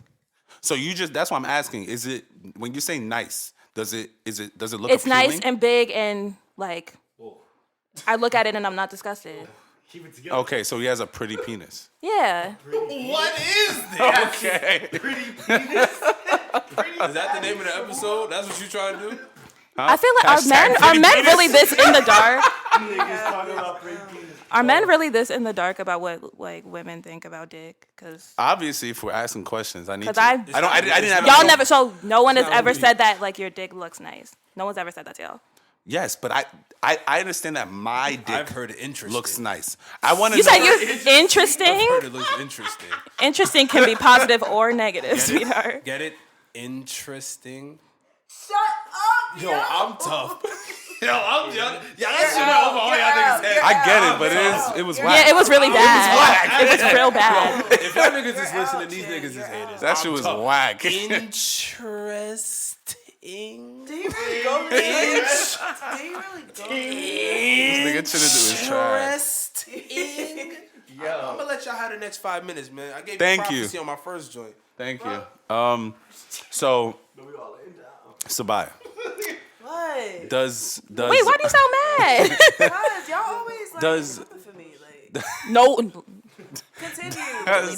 So that's why I'm asking, is it when you say nice, does it look It's appealing? nice and big and like I look at it and I'm not disgusted. Keep it together. Okay, so he has a pretty penis. Yeah. What is this? Okay. Is that the name of the episode? That's what you trying to do? I feel like Hashtag are pretty men penis. really this in the dark? Niggas talking about pretty penis. Are men really this in the dark about what like women think about dick? Because Obviously, if we're asking questions, I need to. I didn't have y'all never. So no one has not ever really. said that like your dick looks nice. No one's ever said that to y'all. Yes, but I understand that my dick I've heard it interesting. looks nice. I want to You know. said you're interesting. I've heard it looks interesting. Interesting can be positive or negative, sweetheart. Get it? Interesting. Shut up, Yo, I'm tough. Yo, I'm young. Yeah, that shit over all y'all niggas' head. I get it, but it was whack. Yeah, it was really bad. It was real bad. If y'all niggas is listening, these niggas is haters. That shit was whack. Interesting. Did he really go there? Did he really go there? Nigga should have do his trash. Interesting. I'm gonna let y'all have the next 5 minutes, man. I gave Thank you you. prophecy on my first joint. Thank you. So Sabaya, What? does Wait, why do you sound mad? Guys, y'all always like Does- something for me. Like, No, continue.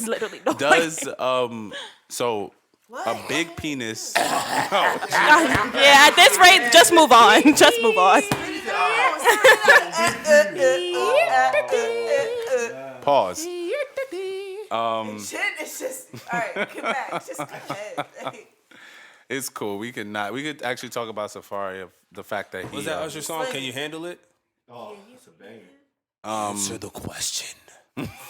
literally no. does so What? a big penis? Yeah, at this rate, just move on. Just move on. Pause. Shit, it's just all right. Get back. Just go ahead. It's cool. We could actually talk about Safari of the fact that he Was that Usher song? Can you handle it? Oh, it's a banger. Answer the question.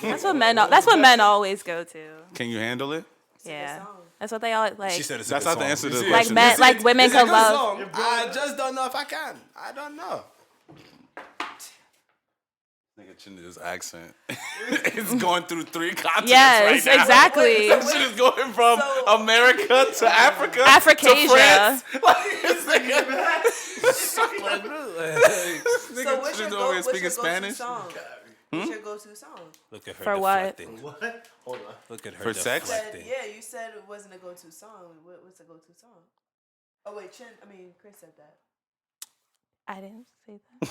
That's what men always go to. Can you handle it? Yeah. That's what they all like. She said it's That's a good not the song. answer to the You see? Like question. men, like women It's a can good love. song. I just don't know if I can. I don't know. Nigga Chinda's accent. It's going through 3 continents Yes, right now. exactly. That shit is going from America to Africa Africasia. to France. Like, this nigga, So what's your Chinda go? over here What's speaking your go-to Spanish. song? What's your go-to song? Look at her For what? deflecting. What? Hold on. Look at her For sex? deflecting. Yeah, you said it wasn't a go-to song. What's a go-to song? Oh wait, Chris said that. I didn't say that.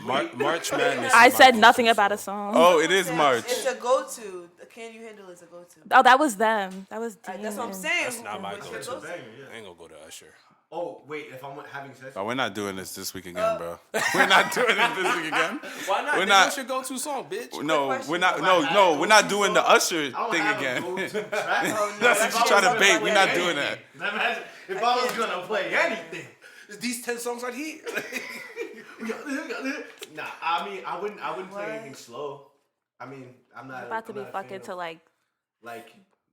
March Madness. I is my said go-to nothing about a song. Oh, it is Saying March. It's a go-to. The Can You Handle is a go-to. Oh, that was them. That was Dean. That's what I'm and- saying. That's not my What's your go-to. go-to? I ain't gonna go to Usher. Oh wait, if I'm having sex. Oh, we're not doing this week again, bro. We're not doing this week again. Why not? We're Then not- What's your go-to song, bitch? No, question. we're not. If I No, had no, a we're not go-to doing the song, Usher I don't thing have again. a go-to track. Oh, no, That's if what I you're trying was to bait. gonna We're play not doing that. anything. Imagine if I was gonna play anything. These 10 songs right here. Nah, I mean, I wouldn't play anything slow. I mean, I'm not About to I'm be not a fan fucking of, to like like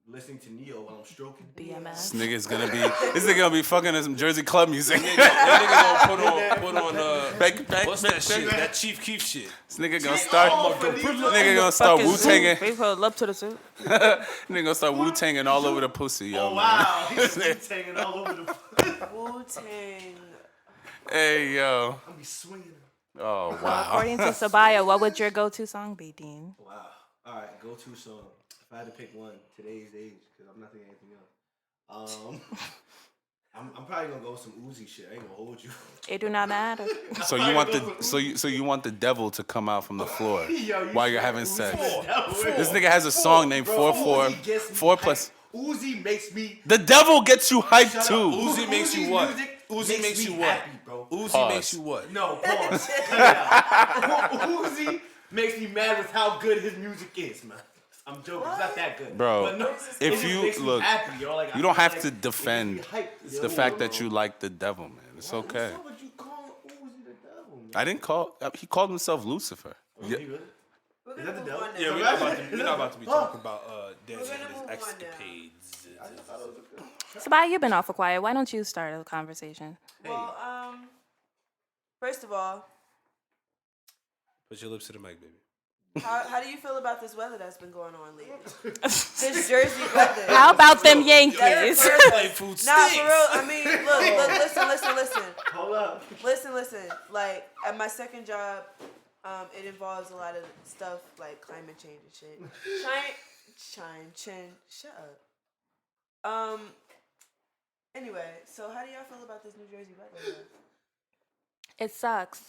listening to Neo while I'm stroking. BMS. This nigga's gonna be. This nigga gonna be fucking to some Jersey club music. That nigga gonna put on Back, what's that shit? That Chief Keef shit. This nigga gonna start. Nigga Nigga gonna start Wu Tanging. We pulled up to the suit. Nigga gonna start Wu Tanging all over the pussy, yo. Oh man. wow, he's hanging all over the. Wu-Tang. Hey yo. I'm be swinging. Oh wow. According to Sabaya, what would your go-to song be, Dean? Wow. All right, go-to song. If I had to pick one, today's age, because I'm not thinking anything else. I'm probably gonna go with some Uzi shit. I ain't gonna hold you. It do not matter. So you want the so you want the devil to come out from the floor while you're having sex? This nigga has a song named 4 plus. Uzi makes me. The devil gets you hyped Shut up. too. Uzi makes you what? Uzi makes you what? Happy, bro. Uzi Pause. makes you what? No, pause. Cut it out. Uzi makes me mad with how good his music is, man. I'm joking. It's not that good. Bro, But no, if it just you- makes me look, happy, yo. Like, You don't I have feel to like it defend makes me hyped, the yo. fact that you like the devil, man. It's okay. What's up with you calling Uzi the devil, man? I didn't call. He called himself Lucifer. Yeah. He really? We're Is that gonna the move devil? on now. Yeah, we're not about to be talking about Dan We're and gonna his move on now. escapades. Sabaya, you've been awful quiet. Why don't you start a conversation? Well, first of all, Put your lips to the mic, baby. how do you feel about this weather that's been going on lately? This Jersey weather. How about them Yankees? Play food Nah, stinks. for real. I mean, look, listen. Hold up. Listen. Like, at my second job, it involves a lot of stuff like climate change and shit. Shut up. Anyway, so how do y'all feel about this New Jersey weather? It sucks.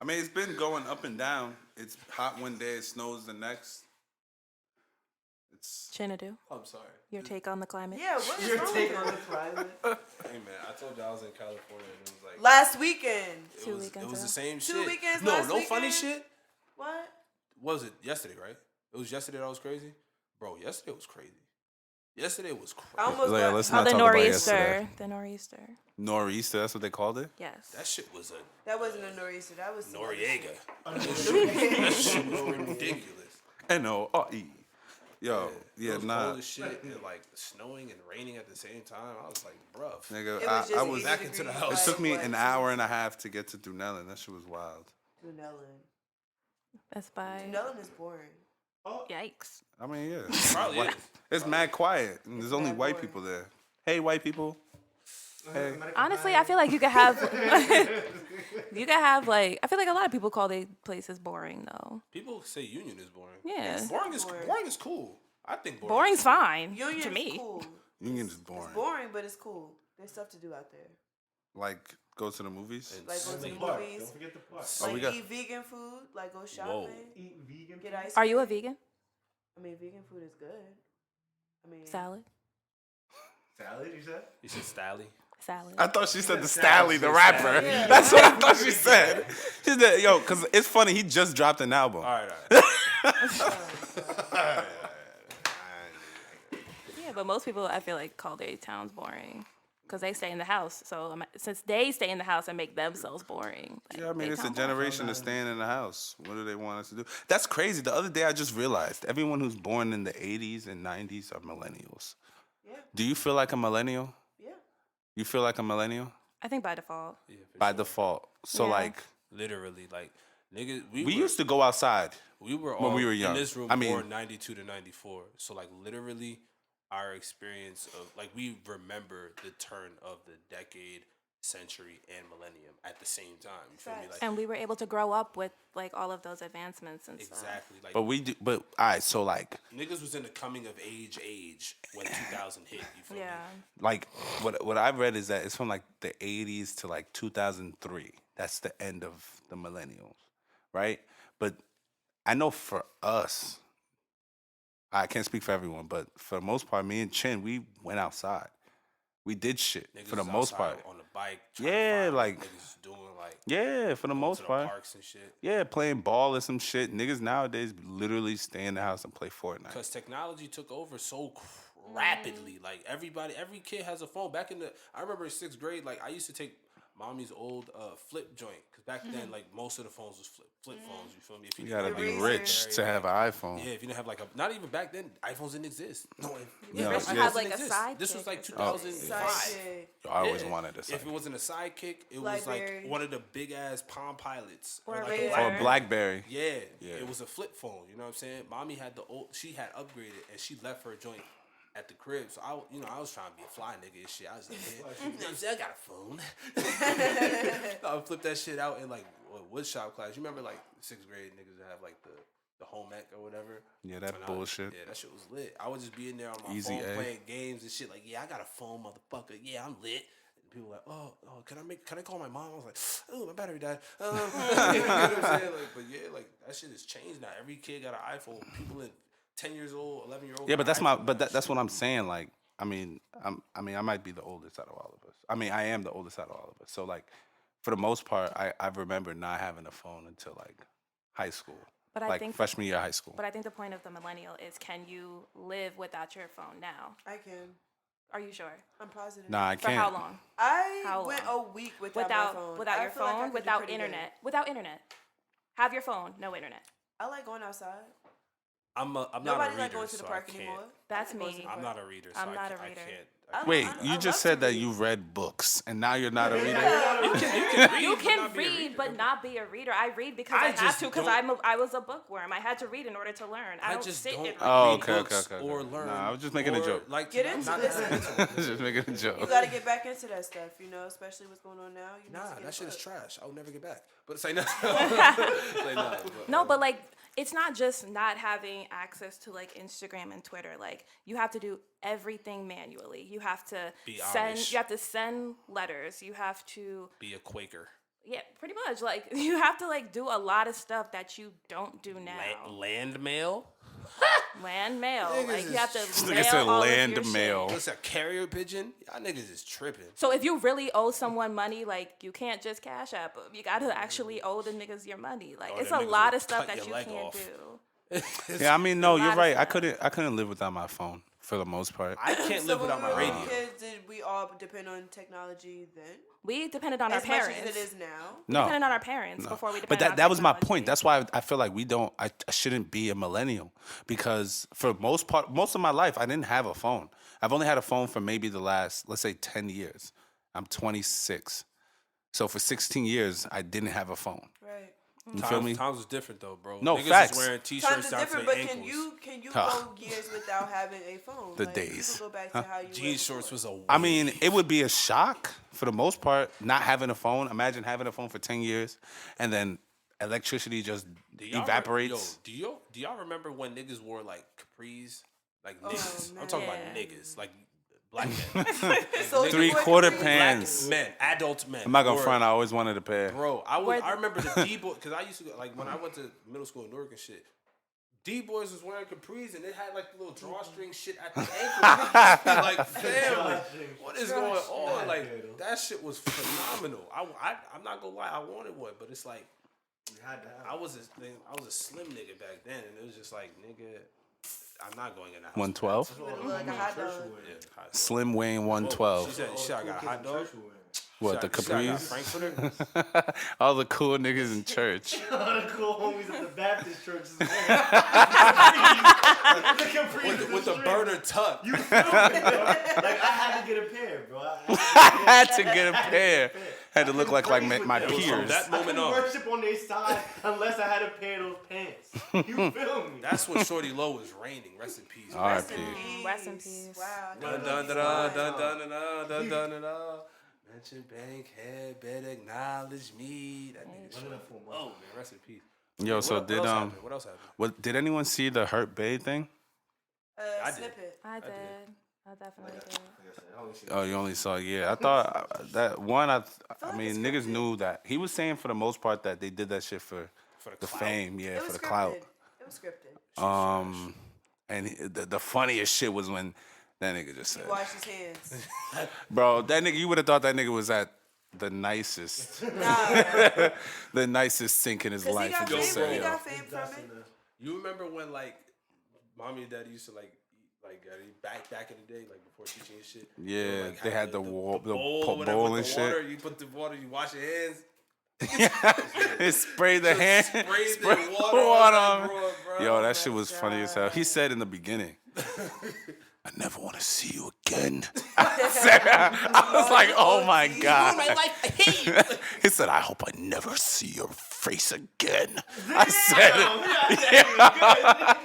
I mean, it's been going up and down. It's hot one day, it snows the next. It's. Chinadu, I'm sorry. your take on the climate? Yeah, what is Your wrong take with on it? the climate. Hey man, I told you I was in California and it was like Last weekend. Two it weekends was the ago. same 2 shit. weekends No, last no funny weekend? shit. What? Was it yesterday, right? It was yesterday that was crazy? Bro, yesterday was crazy. Yesterday was crazy. I almost Like, got, let's Oh, not the talk about nor'easter. yesterday. The nor'easter. Nor'easter, that's what they called it? Yes. That shit was a that wasn't a nor'easter. That was some other Noriega. shit. That shit was ridiculous. N-O-R-E. Yo, yeah, It was nah. cold as shit and like snowing and raining at the same time. I was like, bruv. Nigga, It was just I was. 80 back into the degrees, house. It like, took me what, an hour and a half to get to Dunellen. That shit was wild. Dunellen. That's by. Dunellen is boring. Yikes. I mean, yeah. Probably is. It's mad quiet. And there's only mad white boring. people there. Hey, white people. Hey. Honestly, I feel like you could have. like. I feel like a lot of people call their places boring though. People say Union is boring. Yeah. Boring is boring. boring is cool. I think boring. Boring's is cool. fine Union to is me. cool. Union is It's boring. boring, but it's cool. There's stuff to do out there. Like, go to the movies. And Like go to the sleep. movies. Don't forget the part. Oh, Like we got- eat vegan food. Like go shopping. Eat vegan. Get ice Are you a cream. vegan? I mean, vegan food is good. I mean, Salad. Salad, you said? You said Stally. Salad. I thought she said the Sally, Stally, the rapper. Yeah. That's what I thought she said. She said, yo, because it's funny, he just dropped an album. All right. Yeah, but most people I feel like call their towns boring because they stay in the house. So since they stay in the house and make themselves boring. Like, Yeah, I mean, they it's a town generation of staying in the house. What do they want us to do? That's crazy. The other day, I just realized everyone who's born in the 80s and 90s are millennials. Yeah. Do you feel like a millennial? Yeah. You feel like a millennial? I think by default. Yeah, for By sure. default. So Yeah. like Literally, like niggas. we used to go outside. We were when all we were young. in this room I mean- born 92 to 94. So like literally our experience of like we remember the turn of the decade, century, and millennium at the same time. You feel me? Facts. Like And we were able to grow up with like all of those advancements and stuff. exactly. Like But we do but all right, so like niggas was in the coming of age when 2000 hit. You feel Yeah. me? like what I've read is that it's from like the 80s to like 2003. That's the end of the millennials, right? But I know for us, I can't speak for everyone, but for the most part, me and Chin, we went outside. We did shit Niggas for the was most outside part. on the bike. trying to Yeah, find like- niggas doing like Yeah, for the going most to the part. parks and shit. Yeah, playing ball or some shit. Niggas nowadays literally stay in the house and play Fortnite. Because technology took over so rapidly. Like every kid has a phone. Back in I remember in 6th grade, like I used to take mommy's old flip joint. Because back then, like most of the phones was flip phones. You feel me? If You didn't gotta have be a Razor. rich to have an iPhone. Yeah, if you didn't have like not even back then, iPhones didn't exist. No, No, iPhones you have, didn't like, a exist. This was sidekick like or something. 2005. Sidekick. I always Yeah. wanted a If it sidekick. wasn't a sidekick, it was Blackberry. like one of the big ass Palm Pilots Or a like Razor. Or Blackberry. Yeah, Yeah. it was a flip phone. You know what I'm saying? Mommy had she had upgraded and she left her joint at the crib. So I was trying to be a fly nigga and shit. I was like, yeah, you know what I'm saying? I got a phone. I would flip that shit out in like woodshop class. You remember like 6th grade niggas that have like the home ec or whatever? Yeah, that And bullshit. Yeah, that shit was lit. I would just be in there on my Easy phone A. playing games and shit. Like, yeah, I got a phone, motherfucker. Yeah, I'm lit. And people were like, oh, can I call my mom? I was like, oh, my battery died. You know what I'm saying? Like, but yeah, like that shit has changed now. Every kid got an iPhone. People in 10 years old, 11 year old. Yeah, but that's what I'm saying. Like, I mean, I might be the oldest out of all of us. I mean, I am the oldest out of all of us. So like, for the most part, I remember not having a phone until like high school, But I like think freshman year of high school. But I think the point of the millennial is, can you live without your phone now? I can. Are you sure? I'm positive. Nah, I For can't. how long? I How went long? a week without my phone. Without I your feel like I phone, could do without pretty good. internet, without internet. Have your phone, no internet. I like going outside. I'm not a Nobody reader, like going to the so park I can't. anymore. That's I like going to me. the I'm park. not a reader. So I'm not a I reader. can't. Wait, I you love just to said that read. you read books, and now you're not a reader. You can read, but not be a reader. I read because I, I have just to, because don't- I was a bookworm. I had to read in order to learn. I don't just sit don't and read. Oh, read okay, books okay. or learn. Nah, I was just making a or, joke. Like, Get into not this. Just making a You joke. got to get back into that stuff, especially what's going on now. You need to Nah, get that shit is into it. trash. I'll never get back. But say no. Say no. No, but like it's not just not having access to like Instagram and Twitter. Like you have to do everything manually. You have to Be send Amish. you have to send letters. You have to Be a Quaker. yeah, pretty much. Like you have to like do a lot of stuff that you don't do now. Land mail. Land mail. Niggas Like you is- have to This mail nigga said all land of your mail. shit. What's that? Carrier pigeon? Y'all niggas is tripping. So if you really owe someone money, like you can't just cash app them. You gotta actually owe the niggas your money. Like Oh, it's them a niggas lot will of stuff cut that your you leg can't off. do. Yeah, I mean, no, a you're lot of right. stuff. I couldn't live without my phone for the most part. I can't So live when without we my were radio. kids, did we all depend on technology then? We depended on our As parents. much as it is now. No. Depended on our parents before we depended But on that was my technology. point. That's why I feel like I shouldn't be a millennial, because for most of my life I didn't have a phone. I've only had a phone for maybe the last, let's say, 10 years. I'm 26. So for 16 years I didn't have a phone. Right. You feel me? Times was different though, bro. No, Niggas facts. was wearing Times t-shirts is down to different, their but ankles. can you Huh. go years without having a phone? The Like, days. You can go back to how you were Jeans shorts before. was a I mean, it would be a shock for the most part not having a phone. Imagine having a phone for 10 years and then electricity just Do y'all evaporates. do y'all remember when niggas wore like capris? Like Oh, niggas. I'm man. talking about Yeah. niggas. Like black men. So you 3/4 wore capris? pants. Black men. Adult men. I'm not gonna wore- front. I always wanted a pair. Bro, Where- I remember the D-boy, because I used to, like, when I went to middle school in Newark and shit, D-boys was wearing capris and it had, like, the little drawstring shit at the ankle. Like, family, what is going on? Like, that shit was phenomenal. I'm not gonna lie, I wanted one, but it's like, I was a slim nigga back then, and it was just like, nigga, I'm not going in the house. 112. You would look like a hot dog. Yeah, hot dog. Slim Wayne She 112. said, I got a hot dog. What, the You said I got Capris? Frankfurter? All the cool niggas in church. All the cool homies at the Baptist church is wearing with the burner tuck. You feel me, bro? Like, I had to get a pair, bro. I had to get a pair. Had to look like my From peers. that I moment couldn't on. worship on their side unless I had a pair of those pants. You feel me? That's when Shorty Low was raining. Rest in peace. R.I.P. Rest in peace. Wow. Dun dun dun dun dun dun dun dun dun dun. Mention Bankhead, better acknowledge me. That nigga Shorty Low, man. Rest in peace. Yo, so What else happened? What else happened? what did anyone see the Hurt Bay thing? I did. Snippet. I did. I definitely did. Oh, you only saw, yeah. I thought that one, I mean, niggas knew that. He was saying for the most part that they did that shit for the clout. fame, yeah, It for was the clout. It was scripted. And the funniest shit was when that nigga just said, Wash his hands. bro, that nigga, you would have thought that nigga was at the nicest, Nah. the nicest sink in his Because he life. got and fame. just said, He yo. got fame from it. You remember when like mommy and daddy used to like eat back in the day, like before teaching and shit? Yeah, Like, they have had the bowl bowl or whatever and with the shit. water. You put the water, you wash your hands. It sprayed the hand, Sprayed the sprayed water on on him. bro. Yo, that shit was funny as hell. He said in the beginning, I never want to see you again. I was like, oh my God. My life, I hate you. He said, I hope I never see your face again. I said it.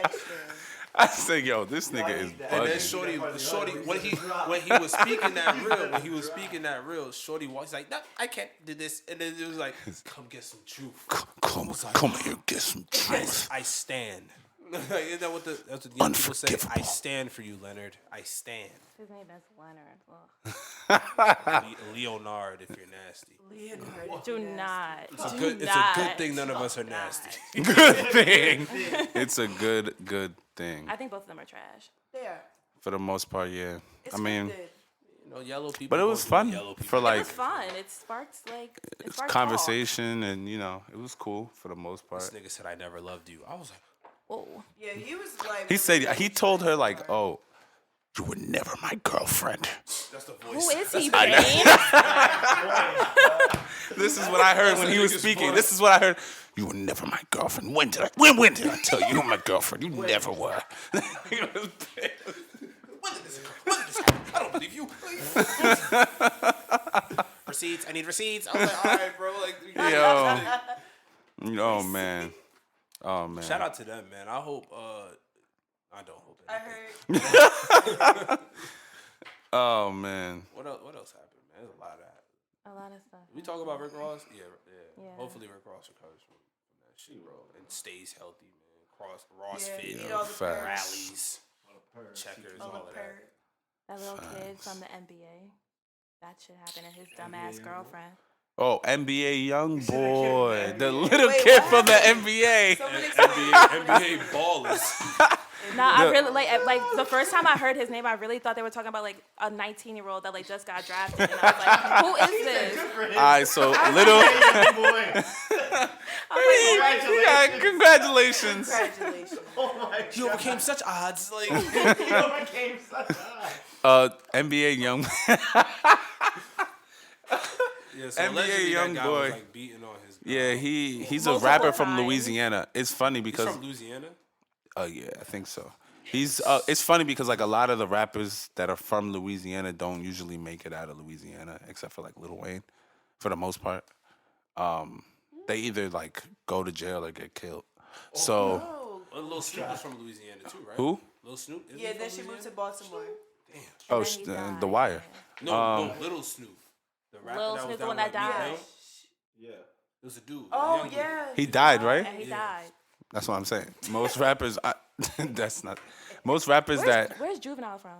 Extra. I said, yo, this nigga is And then bugging. Shorty, when he was speaking that real, Shorty was like, no, I can't do this. And then it was like, come get some truth. Come here, get some truth. I stand. Isn't that what that's what young people say? I Unforgivable. stand for you, Leonard. I stand. His name is Leonard. Ugh. Leonard, if you're nasty. Leonard. Do not. It's a good thing none of us are nasty. Good thing. It's a good thing. I think both of them are trash. They are. For the most part, yeah. It's I mean, scripted. You know, yellow people. but it was fun for It like was fun. It sparked sparked conversation, and you know, it was cool for the most part. This nigga said I never loved you. I was like, talk. Whoa. Yeah, he was like. He said he told her like, "Oh, you were never my girlfriend." that's the voice. Who is he, babe? This is what I heard when he was speaking. This is what I heard. You were never my girlfriend. When did I tell you you were my girlfriend? You never were. He was pissed. When did this happen? I don't believe you. Receipts. I need receipts. I was like, all right, bro. Like, Oh man. Oh man. shout out to them, man. I hope. I don't hope. I anything. heard. Oh man. What else happened, man? There's a lot of that. A lot of stuff. We talk about Rick Ross. Yeah. Yeah. Hopefully Rick Ross recovers from that shit, bro, and stays healthy, man. Ross Yeah, fit, you need all the facts. rallies, checkers, All all the of that. perk. That little kid from the NBA. That shit happened to his dumbass girlfriend. Oh, NBA YoungBoy, the little Wait, kid what from the happened? NBA. Someone explain. NBA ballers. Nah, I really like the first time I heard his name, I really thought they were talking about like a 19-year-old that like just got drafted, and I was like, "Who is this?" All right, so little. Congratulations. Congratulations. You overcame such odds, like. NBA Young. Yeah, so NBA allegedly that guy was YoungBoy. like beating on his. Girl. Yeah, he's a Multiple rapper from times. Louisiana. It's funny He's because from Louisiana. yeah, I think so. He's it's funny because like a lot of the rappers that are from Louisiana don't usually make it out of Louisiana, except for like Lil Wayne, for the most part. They either like go to jail or get killed. So Oh. Well, Lil Snoop was from Louisiana too, right? who? Lil Snoop. Isn't Yeah, he from then she moved to Louisiana? Baltimore. Oh, then he died. The Wire. No, Little Snoop. The rapper Lil that Snoop, was the one down that with died. Meek Mill. It was a dude. Oh, a young dude. yeah. He died, right? And he died. That's what I'm saying. Most rappers, that's not. Most rappers that Where's Juvenile from?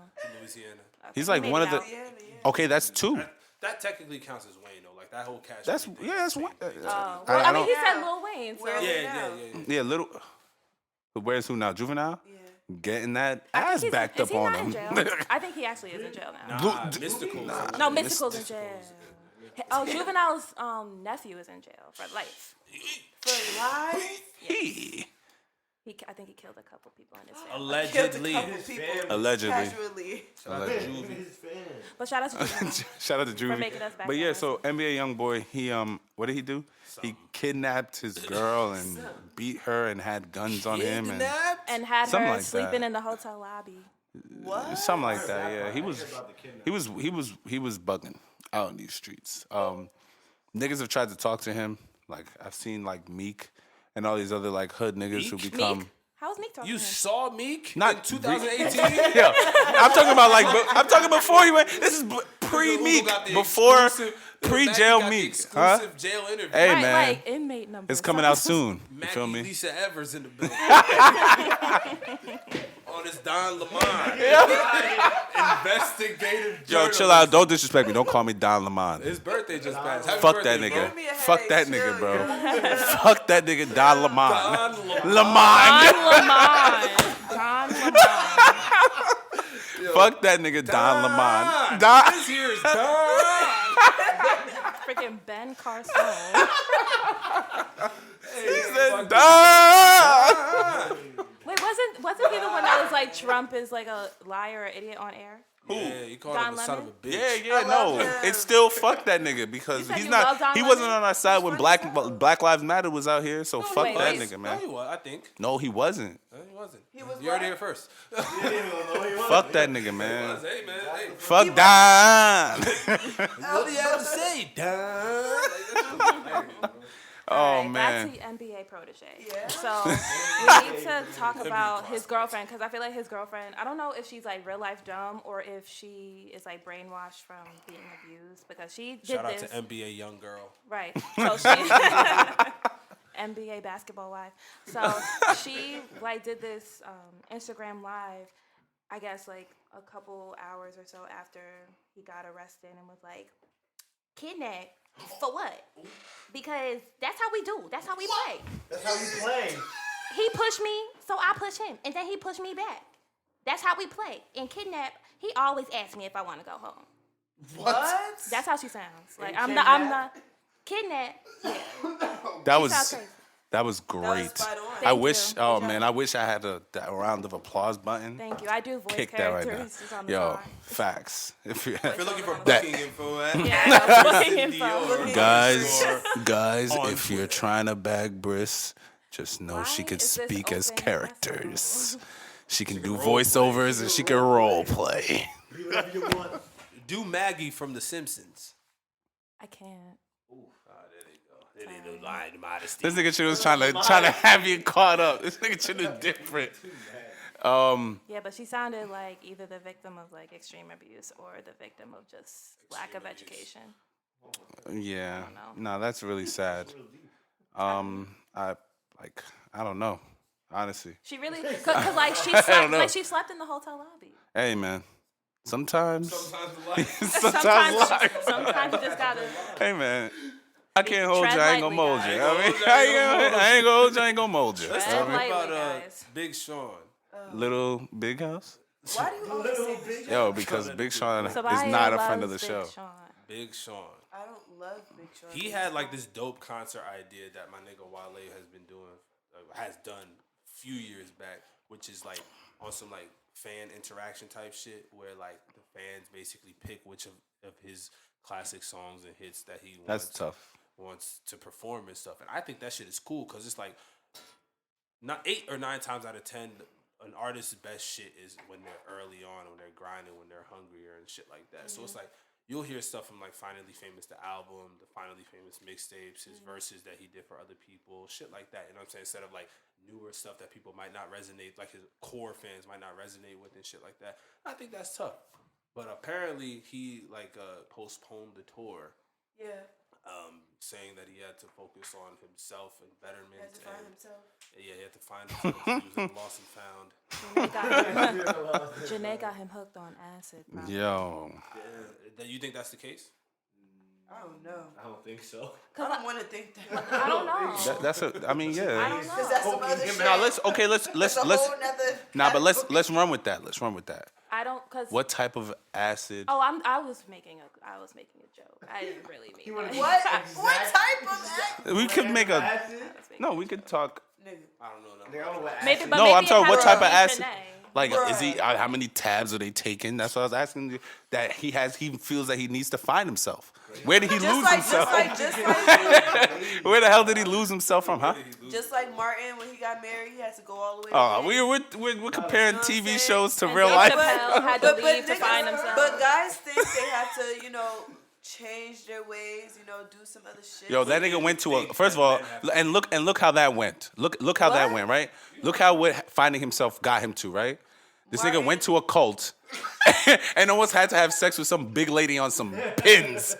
Louisiana. he's like made one it of the. out. Yeah. Okay, that's two. That technically counts as Wayne though. Like that whole cash. That's Money thing yeah, is that's the one. same thing. Oh, I well, I mean, don't- he said Lil Wayne, so Where- Yeah. Yeah, little. Where's who now? Juvenile? Yeah. Getting that I think ass he's- backed is up he on not in him. jail? I think he actually is in jail now. Nah, Mystical. No, Mystical's in jail. Oh, Juvenile's nephew is in jail for life. For life? He. I think he killed a couple people in his family. Allegedly. Killed a couple people Allegedly. casually. But shout out to Juvie Shout out to Juvie. for making us back. But yeah, on so our NBA YoungBoy, he what did he do? He kidnapped his girl and beat her and had guns on him and and had Something her like sleeping that. in the hotel lobby. What? something like that. Yeah, he was bugging out in these streets. Niggas have tried to talk to him. Like I've seen like Meek and all these other like hood niggas who Meek? become. Meek? How's Meek talking You to him? saw Meek Not in 2018? Yeah, I'm talking about like I'm talking before he went. This is pre-Meek, before pre-jail Meek, huh? Exclusive jail interview. Hey Right, man, like inmate number. it's coming out soon. You feel Maggie me? Lisa Evers in the building. On his Don Lamont. Investigative Yo, journalist. chill out. Don't disrespect me. Don't call me Don Lamont. His birthday just passed. Happy Fuck that birthday, nigga. Give me a Fuck that headache, nigga, chill, bro. yo. Fuck that nigga, Don Lamont. Don Lamont. Lamont. Don Lamont. Fuck that nigga, Don Lamont. Don. This year's Don. Freaking Ben Carson. He said Don. Wait, wasn't he the one that was like Trump is like a liar or idiot on air? Yeah, you called Don him a son of a Lemon? bitch. Yeah, no. It's still fuck that nigga because said he's you not. love Don He wasn't Lemon? on our side when Black Lives Matter was out here. So fuck wait, that wait. nigga, No, man. he was, I think. No, he wasn't. No, he wasn't. He was You heard it what? here first. Fuck that nigga, man. Hey, man. Hey. Fuck Don. What do you have to say, Don? Oh Alright, man. Back to NBA protege. Yeah. So we need to talk about his girlfriend because I feel like his girlfriend. I don't know if she's like real life dumb or if she is like brainwashed from being abused because she did Shout out this. to NBA young girl. Right. So she NBA basketball wife. So she like did this Instagram live, I guess like a couple hours or so after he got arrested and was like, kidnap for what? Because that's how we do. That's how we play. That's how you play. He pushed me, so I push him, and then he pushed me back. That's how we play. And kidnap, he always asks me if I want to go home. What? That's how she sounds. Like I'm kidnap? not kidnap. Yeah. That Sounds was crazy. that was great. spot on. I Thank wish. you. Oh Good man, job. I wish I had a round of applause button. Thank you. I do voice Kick that right characters on the now. Yo, side. facts. If you If you're looking for That- booking info, man. Yeah, booking info. Dior. guys, On if you're trying to bag Briss, just know she Why can is this speak as open characters. She can do voiceovers and she can role play. Do whatever you want. Do Maggie from The Simpsons. I can't. There they go. Lying modesty. This nigga shit was trying to have you caught up. This nigga shit is different. Yeah, but she sounded like either the victim of like extreme abuse or the victim of just lack of education. Yeah. know. No, that's really sad. I don't know. Honestly. She really, cause like she don't slept, know. like she slept in the hotel lobby. Hey man. Sometimes Sometimes you just gotta. Hey man. I can't hold Tread you, I ain't gonna lightly, mold guys. you. I ain't gonna hold you, I ain't gonna mold you. Let's Tread talk lightly, about guys. Big Sean. Little Big House? Why do you always say this? Yo, because Big Sean is Sabaya not a friend of loves the Big show. Sean. Big Sean. I don't love Big Sean. He had like this dope concert idea that my nigga Wale has been doing, has done a few years back, which is like on some like fan interaction type shit where like the fans basically pick which of his classic songs and hits that he That's tough. wants to perform and stuff. And I think that shit is cool because it's like not 8 or 9 times out of 10, an artist's best shit is when they're early on, when they're grinding, when they're hungrier and shit like that. So it's like you'll hear stuff from like Finally Famous, the album, the Finally Famous mixtapes, his verses that he did for other people, shit like that. You know what I'm saying? Instead of like newer stuff that people might not resonate, like his core fans might not resonate with and shit like that. I think that's tough. But apparently he like postponed the tour, Yeah. saying that he had to focus on himself and betterment. He has to find and himself. yeah, he had to find himself. He was in lost and found. Janae got him hooked on acid. Probably. Yo. You think that's the case? I don't know. I don't think so. I don't want to think that. I don't know. That's a I mean, I yeah. don't Because know. that's some other shit. Now let's That's a whole nother nah, but let's category. run with that. Let's run with that. I don't, cause. What type of acid? Oh, I was making a joke. I didn't really mean that. What? What type of act? We could make a I was making no. We could talk Nigga. I don't know. Nigga, I don't know what Maybe, but No, maybe I'm talking it what has type to of be acid. Janae. Like, Bruh. is he? How many tabs are they taking? That's what I was asking you. That he has. He feels that he needs to find himself. Where did he lose himself? Where the hell did he lose himself from? Huh? Just like Martin when he got married, he had to go all the way. Oh, to we're comparing You know what I'm TV saying? shows to And real Dave life. Chappelle had to leave to niggas- find himself. But guys think they have to, change their ways, do some other shit. Yo, that nigga went to a. First of all, and look how that went. Look how that What? went. Right. Look how what finding himself got him to. Right. This nigga Martin- went to a cult and almost had to have sex with some big lady on some pins.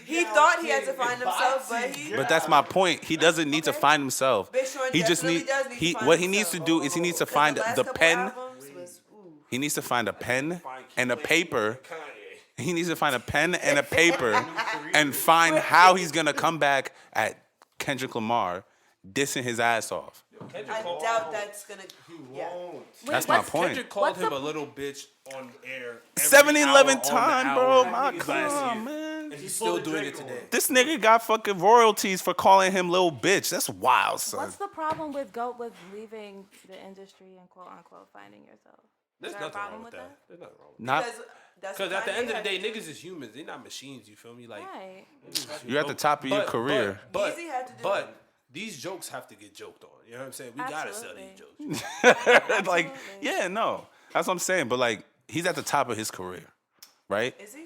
He thought he had to find himself, but he. But that's my point. He doesn't need to Okay. find himself. Big Sean He just definitely need does need to he find what he needs to himself. do is he needs to 'Cause find last the couple pen. albums was, ooh. He needs to find a pen and a paper. He needs to find a pen and a paper and find how he's gonna come back at Kendrick Lamar, dissing his ass off. I doubt that's gonna. Yeah. That's my what's- point. Kendrick called What's him the- a little bitch on air. 7-11 time, time, bro. My come, man. And he's still doing it today. This nigga got fucking royalties for calling him little bitch. That's wild, son. What's the problem with leaving the industry and quote unquote finding yourself? There's there a nothing wrong problem with with that. There's nothing wrong with Not That's Because what at the end of the Kanye day, had to do. niggas is humans. They're not machines. You feel me? Like, Right. you're at the top of your career. But Easy had to do but it. these jokes have to get joked on. You know what I'm saying? We gotta sell these Absolutely. jokes. Like, yeah, no. That's what I'm saying. But like, he's at the top of his career, right? Is he?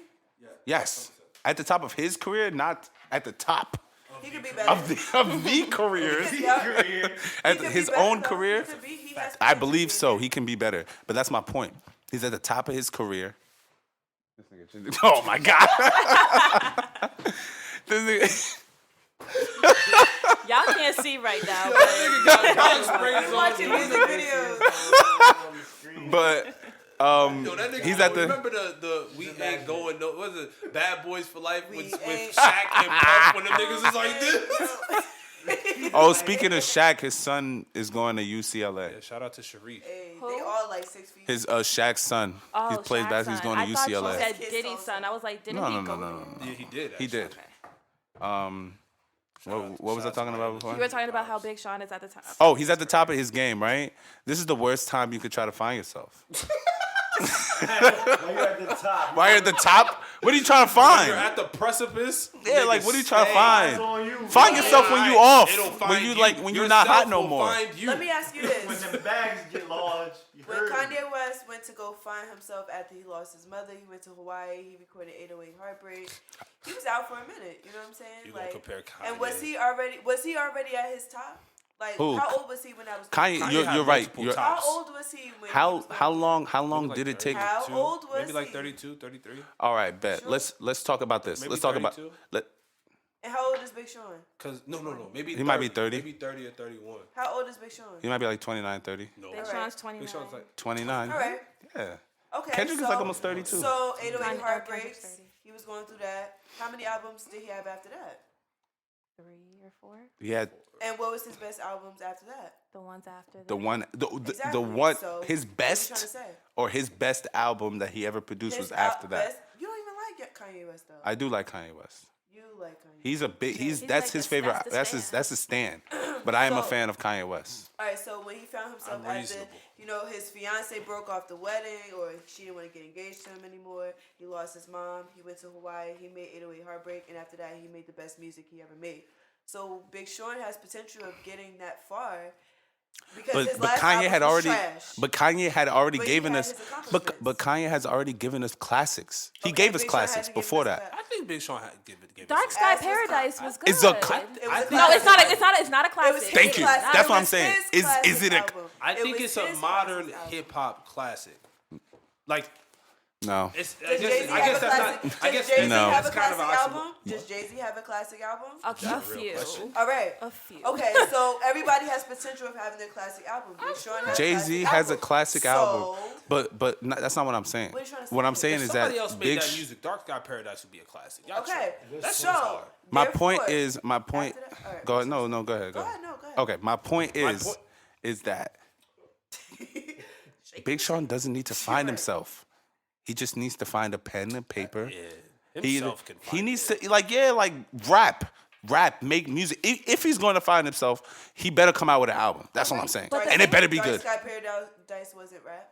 Yes. At the top of his career, not at the top He could be better. of the career. At He could his be better, own though. career. He could be- he has I potential believe to be so. better. He can be better. But that's my point. He's at the top of his career. Oh my God. This nigga- Y'all can't see right now. I'm watching music videos. but Yo, that nigga, he's at the. remember the we ain't going no what was it Bad Boys for Life with ain't- Shaq and Puff when them niggas is like this. Oh, speaking of Shaq, his son is going to UCLA. Yeah, shout out to Sharif. Hey, Who? they all like 6 feet. His Shaq's son. Oh, he plays Shaq's basketball. He's son. going to I thought UCLA. you said His Diddy's also. son. I was like, didn't No, he no, go? no, no, no. Yeah, he did. He Actually. did. What was I talking about before? You were talking about how Big Sean is at the top. Oh, he's at the top of his game, right? This is the worst time you could try to find yourself. When you're at the top. Why you're at the top? What are you trying to You're find? at the precipice. Yeah, like what are you trying to Eyes find? on you. Find yourself when you off. It'll When find you like when you're Yourself not hot no will more. Find you. Let me ask you this. When the bags get large, you When heard me. Kanye West went to go find himself after he lost his mother, he went to Hawaii, he recorded 808 Heartbreak. He was out for a minute, you know what I'm saying? You gonna compare Kanye. And was he already at his top? Like Who? how old was he when that was Kanye, Kanye you're had right. multiple You're, tops. How old was he when he how was how going- long Like did it take? How 32, old was Maybe like he? 32, 33. All right, bet. Sure. Let's talk about this. Maybe Let's talk about 32? And how old is Big Sean? Cause no. Maybe He might be 30. Maybe 30 or 31. How old is Big Sean? He might be like 29, 30. No. Big Alright. Sean's 29. Big Sean's like 29. All right. Yeah. Okay. Kendrick is so, like almost 32. So 808 Kendrick's Heartbreaks. 30. He was going through that. How many albums did he have after that? 3 or 4. He had And what was his best albums after that? The ones after the one the Exactly. one So, his what are you best trying to say? or his best album that he ever produced was His after that. best- You don't even like Kanye West though. I do like Kanye West. You like Kanye. He's a big. He's He's that's like his the- favorite. that's the That's his stand. But I am a So- fan of Kanye West. All right, so when he found himself I'm after, reasonable. his fiance broke off the wedding, or she didn't want to get engaged to him anymore. He lost his mom. He went to Hawaii. He made 808 Heartbreak, and after that, he made the best music he ever made. So Big Sean has potential of getting that far. Because his But last Kanye album had was already. trash. But Kanye had already But he given had us. his But accomplishments. Kanye has already given us classics. He Okay, gave us Big Sean classics hasn't given before us that. I think Big Sean had give it. Dark Sky As his Paradise was good. It's a It was a No, it's not. classic. It's not a It was classic. his Thank you. classic. That's It what I'm was saying. his Is classic it a- album. I It think was it's a his modern classic album. hip hop classic. Like No. it's. Does Jay-Z have a classic? I guess Does Jay-Z No. have a it's kind of classic an album? Does Jay-Z have a classic album? A few. All right. A few. Okay, so everybody has potential of having their classic album. Big Sean has a Jay-Z classic has a album. classic So, album. But that's not what I'm saying. What are you trying to What say? I'm saying If is somebody that else made Big. that music, Dark Sky Paradise would be a classic. Y'all Okay, tripping. That so shit's hard. My therefore- point is. My point. After that- all right, Go ahead. No. Go ahead. Go ahead, no, go ahead. Okay. My point My is. point- Is that Big Sean doesn't need to find himself. He just needs to find a pen and paper. Yeah. He Himself can. he find needs it. to like rap. rap, make music. If he's going to find himself, he better come out with an album. That's all I'm saying. And it better be good. Dark Sky Paradise wasn't rap.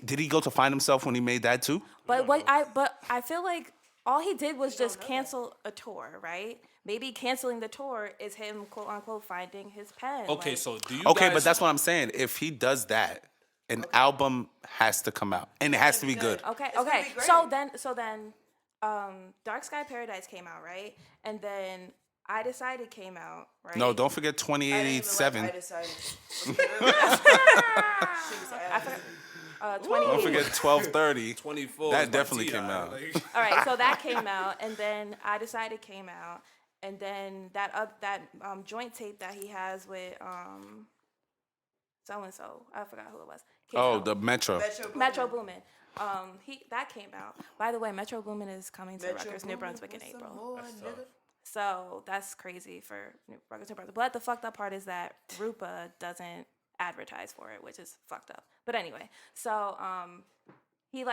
Did he go to find himself when he made that too? But I feel like all he did was just cancel a tour, right? Maybe canceling the tour is him, quote unquote, finding his pen. Okay, like, so do you? Okay, guys, but that's what I'm saying. If he does that, an album has to come out, and it has to be good. Okay, gonna okay. be great. So then, Dark Sky Paradise came out, right? And then I Decided came out, right? No, don't forget I didn't even like 2087. I Decided. I forgot. 20. Don't forget 1230. 24. That is my definitely T.I., came out. like- All right, so that came out, and then I Decided came out, and then that joint tape that he has with so and so, I forgot who it was. came Oh, out. the Metro. Metro Boomin. That came out. By the way, Metro Boomin is coming to Metro Rutgers, New Boomin Brunswick in with some April. more, nigga. So that's crazy for Rutgers, New Brunswick. But the fucked up part is that Rupa doesn't advertise for it, which is fucked up. But anyway, so he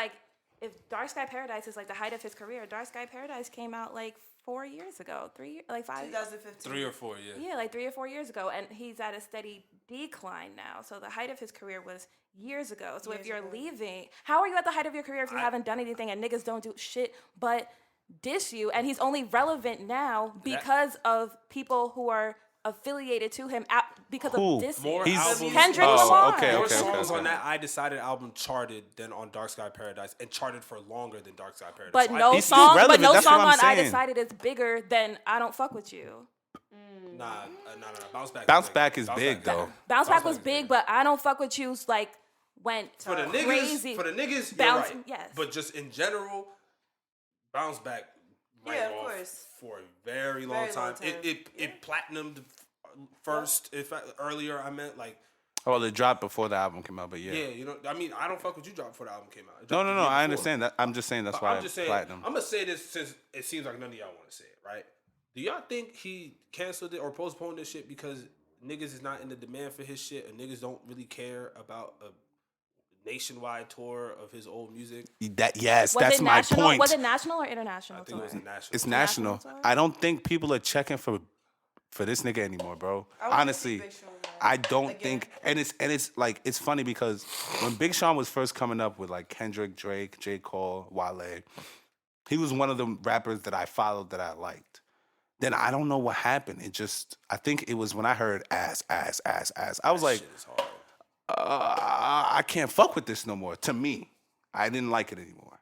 if Dark Sky Paradise is like the height of his career, Dark Sky Paradise came out like 4 years ago, 5. 2015. 3 or 4, yeah. Yeah, like 3 or 4 years ago, and he's at a steady decline now. So the height of his career was years ago. So if Years you're ago. leaving, how are you at the height of your career if you haven't done anything and niggas don't do shit but diss you? And he's only relevant now because of people who are affiliated to him because Who? of dissing. More He's- albums. Kendrick Oh, Lamar. okay, More okay, songs okay. on that I Decided album charted than on Dark Sky Paradise, and charted for longer than Dark Sky Paradise. But So no He's still song, relevant, that's what song I'm on I saying. Decided is bigger than I Don't Fuck With You. Nah, Bounce Back. Bounce Back is big, though. Bounce Back was big, but I Don't Fuck With You's went For the crazy. niggas, you're Bounce- right. yes. But just in general, Bounce Back ran Yeah, of off course. for a very long Very time. long time. It platinumed first. Earlier I meant Well, it dropped before the album came out, but yeah. yeah, I Don't Fuck With You dropped before the album came out. It No, dropped the no, year I before. understand that. I'm just saying that's But why I'm just saying, platinum. I'm gonna say this since it seems like none of y'all want to say it, right? Do y'all think he canceled it or postponed this shit because niggas is not in the demand for his shit and niggas don't really care about a nationwide tour of his old music? Yes, Was that's it my national? point. Was it national or international? I think it was a national. It's tour. national. National tour? I don't think people are checking for this nigga anymore, bro. I wanna Honestly, see Big Sean live. I don't Again. think, and it's funny because when Big Sean was first coming up with Kendrick, Drake, J. Cole, Wale, he was one of the rappers that I followed that I liked. Then I don't know what happened. I think it was when I heard ass. I was like, Shit is hard. I can't fuck with this no more. To me, I didn't like it anymore.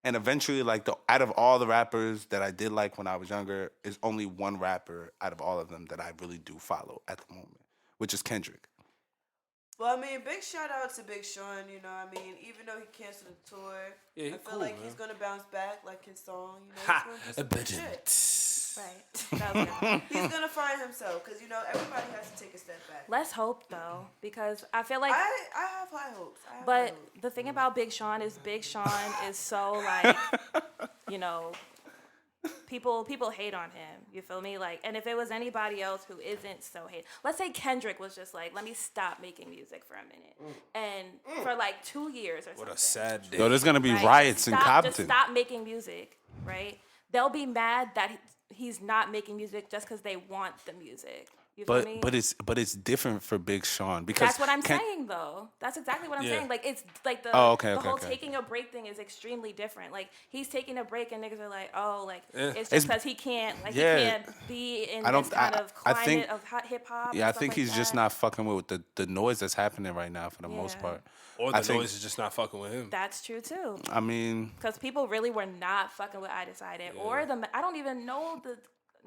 And eventually, out of all the rappers that I did like when I was younger, is only one rapper out of all of them that I really do follow at the moment, which is Kendrick. Well, I mean, big shout out to Big Sean. You know, I mean, even though he canceled the tour, Yeah, he I feel cool, like man. he's gonna bounce back like his song. You know, Ha! he's gonna do some good shit. Right. That was good. He's gonna find himself because you know everybody has to take a step back. Let's hope though, because I feel like. I have high hopes. I have high But hopes. the thing about Big Sean is so you know, people hate on him. You feel me? And if it was anybody else who isn't so hate, let's say Kendrick was just let me stop making music for a minute, and for 2 years or something. What a sad day. Yo, there's gonna be right? riots in Just Compton. stop making music, right? They'll be mad that he's not making music just because they want the music. You feel me? But it's different for Big Sean because That's what I'm saying, though. That's exactly what I'm Yeah. saying. It's the okay, whole okay. taking a break thing is extremely different. He's taking a break, and niggas are it's It's- just because he can't, he yeah. can't be in I don't- this kind of I climate think- of hot hip hop. Yeah, I think he's just not fucking with the noise that's happening right now for the most Yeah. part. Or I the think- noise is just not fucking with him. That's true too, I mean, because people really were not fucking with I Decided or I don't even know the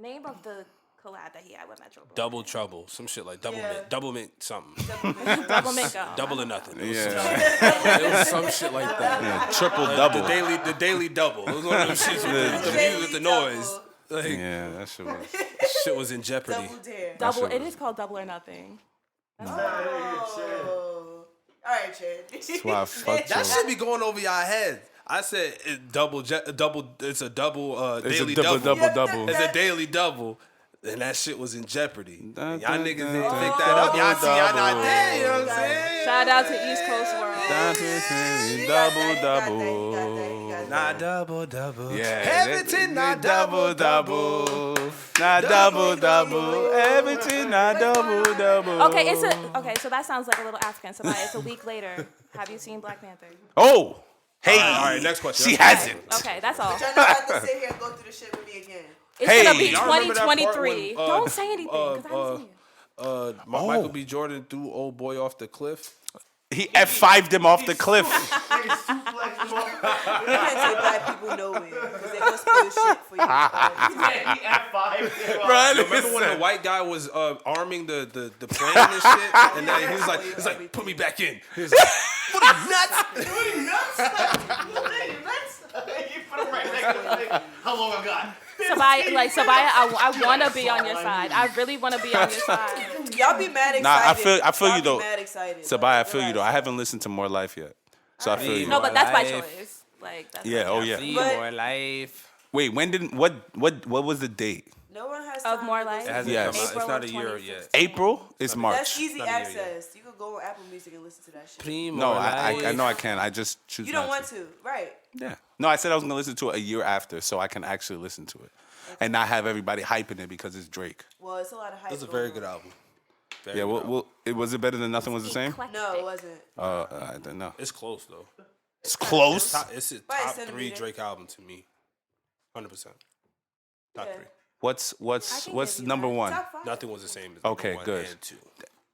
name of the collab that he had with Metro. Boomin. Double Trouble, some shit like Yeah. double mint something, Double Mint Go. double or nothing. It was yeah, it was some shit like that. yeah, triple The double. daily double. It was one of them shits with the music, with the noise. Yeah, that shit was. Shit was in jeopardy. Double dare. Double. shit It was- is called Double or Nothing. Oh. All right, Chad. That's why I fucked That you. should be going over y'all heads. I said double. It's a double. It's a Daily double. It's a daily double. And that shit was in jeopardy. Dun, Y'all dun, niggas dun, didn't dun, pick dun, that up. Y'all see, y'all not double. there. You know what I'm saying? Shout out to East Coast World. Double. Not double double. Yeah. Everything not double double. Not double. Everything not double. Okay, so that sounds like a little African. So it's a week later. Have you seen Black Panther? Oh. Hey. All right, next question. She hasn't. Okay, that's all. Y'all not have to sit here and go through the shit with me again. It's Hey. gonna be Y'all remember that part 2023. when, Don't say anything because I haven't seen you. Michael B. Jordan threw old boy off the cliff. He F5'd him off the cliff. You can't say black people nowhere because they gonna steal shit for you. Remember when the white guy was arming the plane and shit, and then he was like, put me back in. He was like, How long I got? Sabaya, I want to be on your side. I really want to be on your side. Y'all be mad excited. Nah, I feel Y'all you be though. Mad excited. Sabaya, I feel you though. I haven't listened to More Life yet, so I feel you. No, but that's by Life. choice. Like, that's Yeah. Oh yeah. But- more life. Wait. When did what was the date? No one has Of time More to Life? listen It hasn't Yes. come out. It's April not of a year 2016. yet. April? It's March. That's easy Not a year yet. access. You could go on Apple Music and listen to that shit. No, I know I can. I just choose. You don't not want to, right? Yeah. No, I said I was gonna listen to it a year after, so I can actually listen to it, and not have everybody hyping it because it's Drake. Well, it's a lot of hype. It's a going very on. good album. Yeah. Well, was it better than Nothing Was the Same? No, it wasn't. I don't know. It's close though. It's close. It's a By a top 3 centimeter. Drake album to me. 100%. Top Yeah. 3. What's number one? Top 5. Nothing was the same as Okay, number 1 good. and 2.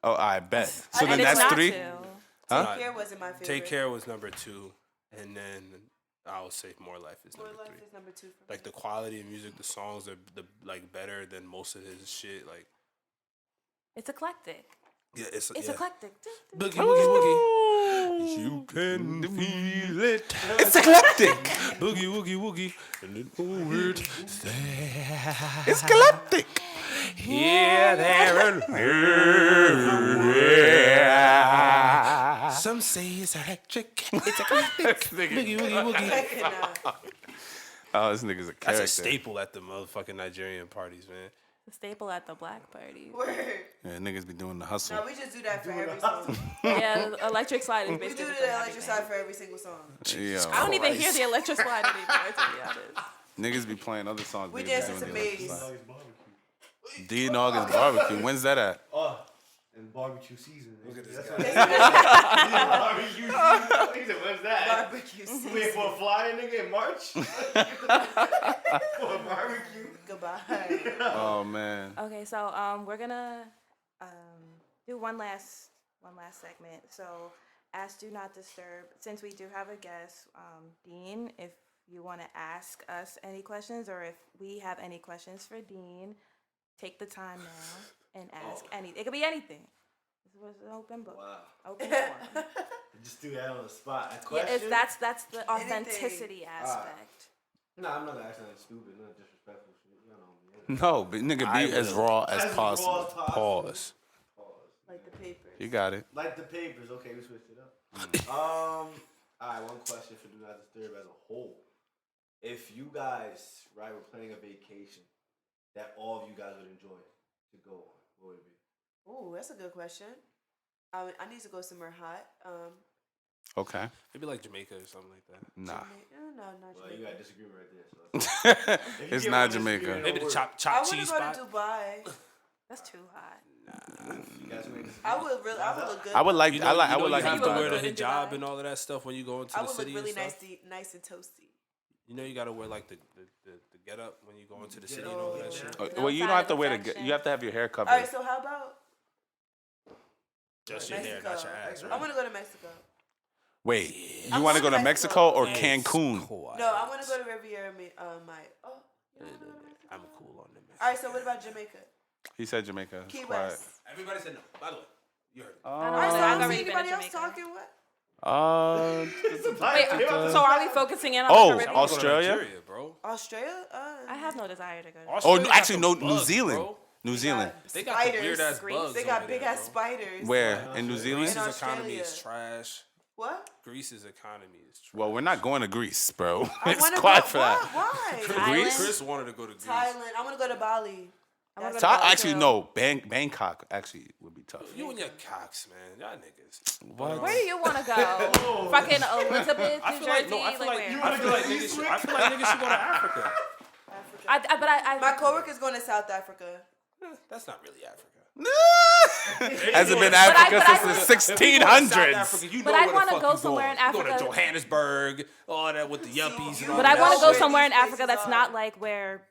Oh, I bet. So And then it's that's not 3. to. Huh? Take Care wasn't my favorite. Take Care was number 2, and then I would say More Life is More number Life 3. is number 2 for me. Like the quality of music, the songs are better than most of his shit. Like It's eclectic. yeah, it's Eclectic. Boogie woogie woogie. You can feel it. It's eclectic. Boogie woogie woogie. And then weird. It's galactic. Here, there, and some say it's electric. It's eclectic. Boogie woogie woogie. I cannot. Oh, this nigga's a That's character. a staple at the motherfucking Nigerian parties, man. The staple at the black party. Word. Yeah, niggas be doing the hustle. No, we just do that for every song. Yeah, the electric slide is We basically do for the electric everything. side for every single song. Yo, I don't even hear the electric slide anymore, to be honest. niggas be playing other songs. We niggas be dancing doing to the electric Maze. slide. D and August barbecue. When's that at? Oh, and barbecue season. Look at this guy. Barbecue He said, when's that? season. Wait for a flyer, nigga, in March? For a barbecue? Goodbye. Oh man. Okay, so we're gonna do one last segment. So, as Do Not Disturb, since we do have a guest, Dean, if you want to ask us any questions, or if we have any questions for Dean, take the time now and ask any. It could be anything. This was an open book. Wow. Open forum. Just do that on the spot. A Yeah, question? that's the authenticity aspect. No, I'm not gonna ask nothing stupid, nothing disrespectful shit. You know me. No, but nigga, be as raw as possible. Pause. Like the papers. You got it. Like the papers. Okay, we switched it up. Alright, one question for Do Not Disturb as a whole. If you guys, right, were planning a vacation that all of you guys would enjoy to go on, what would it be? Ooh, that's a good question. I need to go somewhere hot. Okay. Maybe like Jamaica or something like that. Nah. No, not Well, you got Jamaica. disagreement right there. So. It's not Jamaica. Maybe the chop I want cheese to go spot. to Dubai. That's too hot. You guys would I would look good. I would like. You know, I would you like. have to look wear the good in hijab Dubai. and all of that stuff when you go into I the would look city really and stuff. nice and toasty. You know you gotta wear like the get up when you go into the city and all of that shit. Well, you No don't have to side wear the. protection. You have to have your hair covered. All right, so how about Just your hair, Mexico? not your ass, I right? want to go to Mexico. Wait, I you want to go wanna to Mexico. Mexico or It's Cancun? quiet. No, I want to go to Riviera. You don't wanna go to Mexico? I'm cool on them. All right, so what about Jamaica? He said Jamaica. Key Quiet. West. Everybody said no. By the way, you heard it. All right, so I I've don't already see been to anybody else Jamaica. talking. What? Wait, so are we focusing in on Oh, the Caribbean? Australia? Nigeria, bro. Australia? I have no desire to go. Oh, Australia got actually, some no. bugs, New Zealand. bro. New Zealand. They got the Spiders. weird ass Greece. bugs. They got over big there, ass bro. spiders. Where in New Zealand? Greece's In economy is Australia. trash. What? Greece's economy is trash. Well, we're not going to Greece, bro. I It's want to quiet go. for that. Why? Greece? Chris wanted to go to Greece. Thailand. I want to go to Bali. I wanna go So to I Bali, actually too. no, Bangkok actually would be tough. You and your cocks, man. Y'all niggas. What? Where do you want to go? Fucking Elizabeth, I New feel like Jersey? I feel like where? niggas should go to Africa. I My coworker's going to South Africa. That's not really Africa. Hasn't been I- Africa but I since the If you go to South 1600s. Africa, you know But I where the wanna fuck go you somewhere going. in You go Africa. to Johannesburg, all that with the yuppies and all But that. I want to go where somewhere in these Africa places that's are. not like where,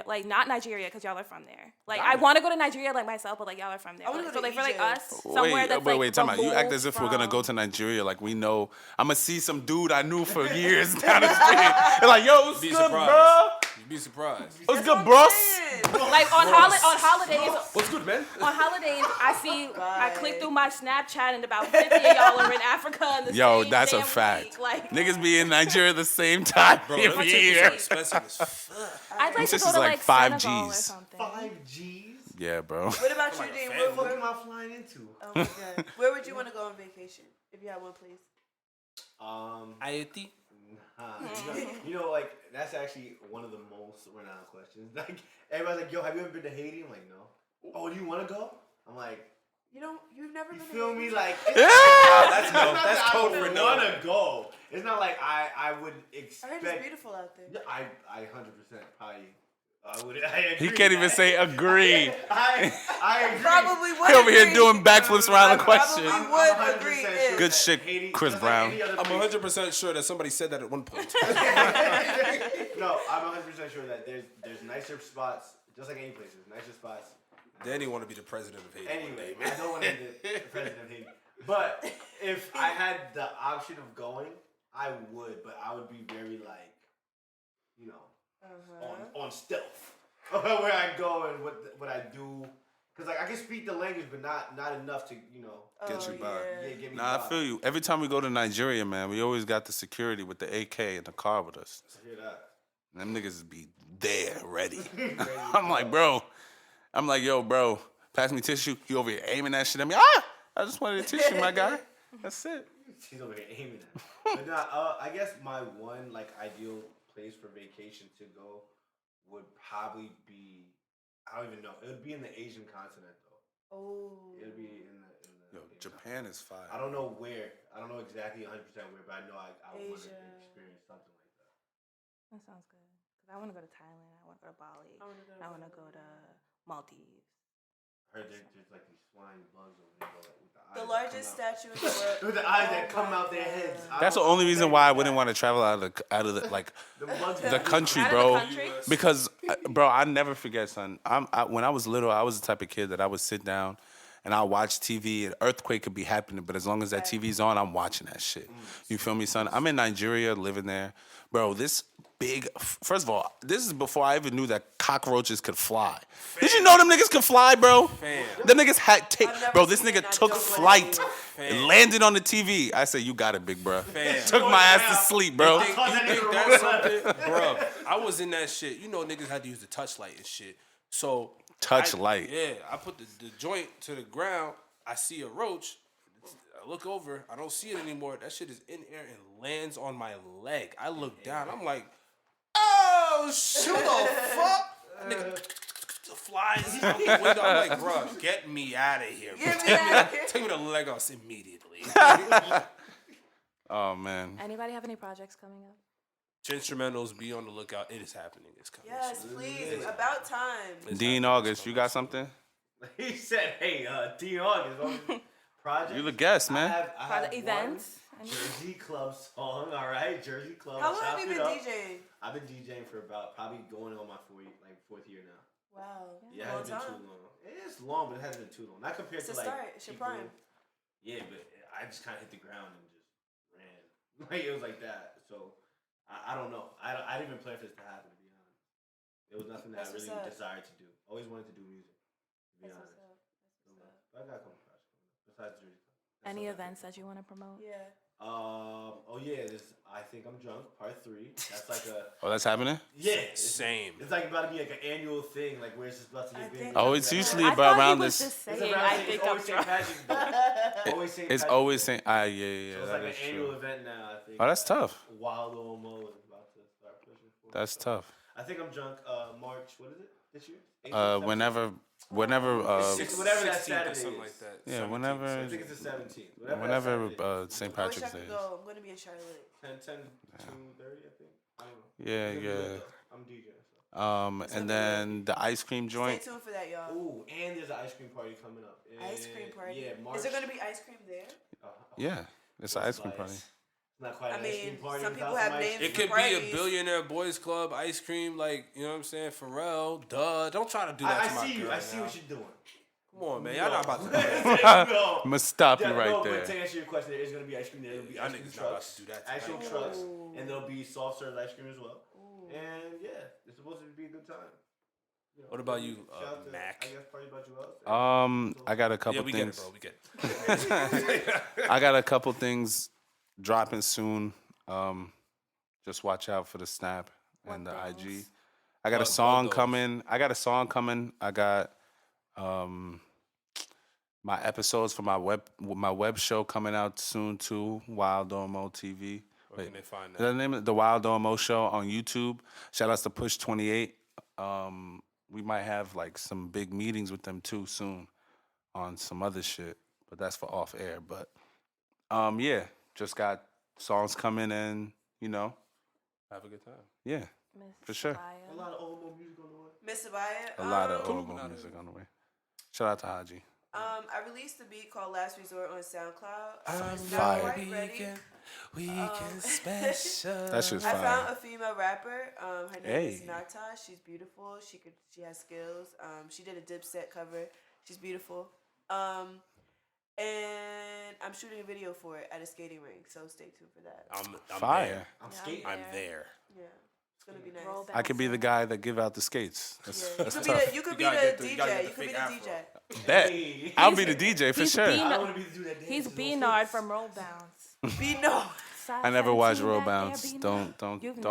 like not Nigeria, because y'all are from there. Like I want to go to Nigeria like myself, but like y'all are from there. I wanna Like, go so to like for like Egypt. us, somewhere that's like Wait, time out. You act as if we're gonna go to Nigeria like we know. I'm gonna see some dude I knew for years down the street. They're like, yo, what's Be good, surprised. bro? You'd be surprised. What's good, bros? like on holidays. What's good, man? On holidays, I click through my Snapchat and about 50 of y'all are in Africa. In the Yo, same that's a damn fact. week. Like, Niggas be in Nigeria at the same time Bro, every them tickets are year. expensive as fuck. I'd like to This go is to like like 5 Senegal or Gs. something. 5Gs? Yeah, bro. What about you, Dean? What am I flying into? Oh my God. Where would you want to go on vacation if you had one place? Haiti. You know, like that's actually one of the most renowned questions. Like everybody's like, "Yo, have you ever been to Haiti?" I'm like, "No." Oh, do you want to go? I'm like, You've never you been feel to me? Haiti? Like That's no. That's code for I no. wanna go. It's not like I would I heard expect. it's beautiful out there. Yeah, I 100% probably. I would. I He agree can't with even that. say agree. I agree. Probably would He over here agree. doing backflips around the question. Probably I'm would 100% agree. sure if- Good that shit, Haiti, Chris just like Brown. any other I'm place- 100% sure that somebody said that at one point. No, I'm 100% sure that there's nicer spots, just like any place. There's nicer spots. Danny want to be the president of Haiti one day, Anyway, man. I don't want to be the president of Haiti. But if I had the option of going, I would. But I would be very like, you know, on stealth where I go and what I do. Cause like I can speak the language, but not enough to Get you by. yeah, get me. Nah, I by. feel you. Every time we go to Nigeria, man, we always got the security with the AK in the car with us. I hear that. And them niggas be there, ready. I'm like, bro. I'm like, yo, bro, pass me tissue. He over here aiming that shit at me. I just wanted a tissue, my guy. That's it. He's over here aiming at me. But nah, I guess my one like ideal place for vacation to go would probably be, I don't even know. It would be in the Asian continent though. Oh. It would be in the Yo, Asian Japan is fire. I don't know where. I don't know exactly 100% where, but I know I would want to Asia. experience something like that. That sounds good. Cause I want to go to Thailand. I want to go to Bali. I wanna go to I want to go to Maldives. I heard there's like these flying bugs over there though, like, with the eyes. The that largest come out. statue in the world. With the eyes Oh that come my out their God. heads. That's the only reason why I wouldn't want to travel out of the like The bugs the country, Out of bro. the country? Because, bro, I never forget, son. When I was little, I was the type of kid that I would sit down and I watch TV. An earthquake could be happening, but as long as that TV's on, I'm watching that shit. You feel me, son? I'm in Nigeria, living there, bro. This big. First of all, this is before I even knew that cockroaches could fly. Did you know them niggas could fly, bro? Them niggas had take, I've never bro. This seen it, nigga and I took don't wanna flight see it. and landed on the TV. I said, "You got it, big bro." Took my ass to sleep, bro. You think that's something? Bro, I was in that shit. You know niggas had to use the touch light and shit. So Touch light. Yeah, I put the joint to the ground. I see a roach. I look over. I don't see it anymore. That shit is in air and lands on my leg. I look down. I'm like, oh, shoot the fuck? Nigga flies out the window. I'm like, bro, get me out of here. Bro. Get me out of here. Take me to Lagos immediately. Oh man. Anybody have any projects coming up? Instrumentals, be on the lookout. It is happening. It's coming. Yes, please. About time. Dean August, you got something? He said, "Hey, Dean August, project." You the guest, man. I have Project events? one Jersey Club song. All right, Jersey Club. How long chop have you it been up. DJing? I've been DJing for about probably going on my fourth year now. Wow. Yeah, it Long hasn't been time. too long. It's long, but it hasn't been too long. Not compared It's to a like start. It's your people- prime. Yeah, but I just kind of hit the ground and just ran. Like it was like that. So I don't know. I didn't even plan for this to happen. To be honest, it was nothing that That's I really what's up. desired to do. Always wanted to do music. To be That's honest. what's up. That's what's up. But I got a couple projects coming up besides Jersey Club. That's Any all I events that you want to promote? Yeah. Oh yeah, this I Think I'm Drunk Part 3. That's like a Oh, that's happening? Same. It's like about to be like an annual thing, like where it's just about to get big. Oh, it's usually I about thought around he was this. just It's saying, around I St. think it's I'm always St. drunk. Patrick's Day. Always St. It's Patrick's always Day. saying, yeah, yeah, So it's that like an is annual true. event now, I think. Oh, that's tough. Wild Omo is about to start pushing for. That's tough. I think I'm drunk. March. What is it this year? Whenever whatever that 16th Saturday or something is. like that. Yeah, 17th, whenever- I 16th. think it's the 17th. whenever St. I wish I Patrick's Day could is. go. I'm gonna be in Charlotte. 10, 2:30, I think. I don't know. Yeah, It's gonna be yeah. lit, though. I'm DJing. So. And then the ice cream Stay joint. tuned for that, y'all. Ooh, and there's an ice cream party coming up. Ice cream party. Yeah, March. Is there gonna be ice cream there? Yeah, it's an ice cream party. It's not quite I an ice mean, cream party. some without people have ice names. cream. It could be Parties. a billionaire boys club, ice cream, like, you know what I'm saying? Pharrell, duh. Don't try to do that I to my see you. girl I see now. what you're doing. Come on, man. Y'all not about to do that. No. I'm gonna stop you Yeah, right no, there. But to answer your question, there is going to be ice cream there. There'll be Y'all ice cream niggas not about trucks. to do that Actual tonight. trucks. And there'll be soft serve ice cream as well. And yeah, it's supposed to be a good time. You know, What about you, shout out to, Mac? I guess party about you else. I got a couple Yeah, we get it, things. bro. We get it. I got a couple things dropping soon. Just watch out for the Snap and the IG. I got a song coming. I got my episodes for my web show coming out soon too. Wild Omo TV. Where can they find Is that? that the name of it? The Wild Omo Show on YouTube. Shout outs to Push 28. We might have like some big meetings with them too soon on some other shit, but that's for off air. But yeah, just got songs coming in, you know. Have a good time. Yeah, for sure. A lot of old music on the way. Miss Abaya. A lot of Omo music on the way. Shout out to Haji. I released a beat called Last Resort on SoundCloud. It's fire. not quite ready. Weekend special. That shit's I fire. found a female rapper. Her name is Hey. Nata. She's beautiful. She has skills. She did a Dipset cover. She's beautiful. And I'm shooting a video for it at a skating rink. So stay tuned for that. I'm Fire. there. I'm skating. I'm there. Yeah, it's gonna be nice. Roll I could be the guy that give out the skates. That's, Yeah. that's You tough. could You be gotta the get the- you gotta DJ. get You the could be fake the afro. DJ. Bet. I'll be the DJ for He's sure. I Beano- want to be the dude that dances. He's no Beanard face. from Roll Bounce. Be no. I never watched Roll Bounce. Don't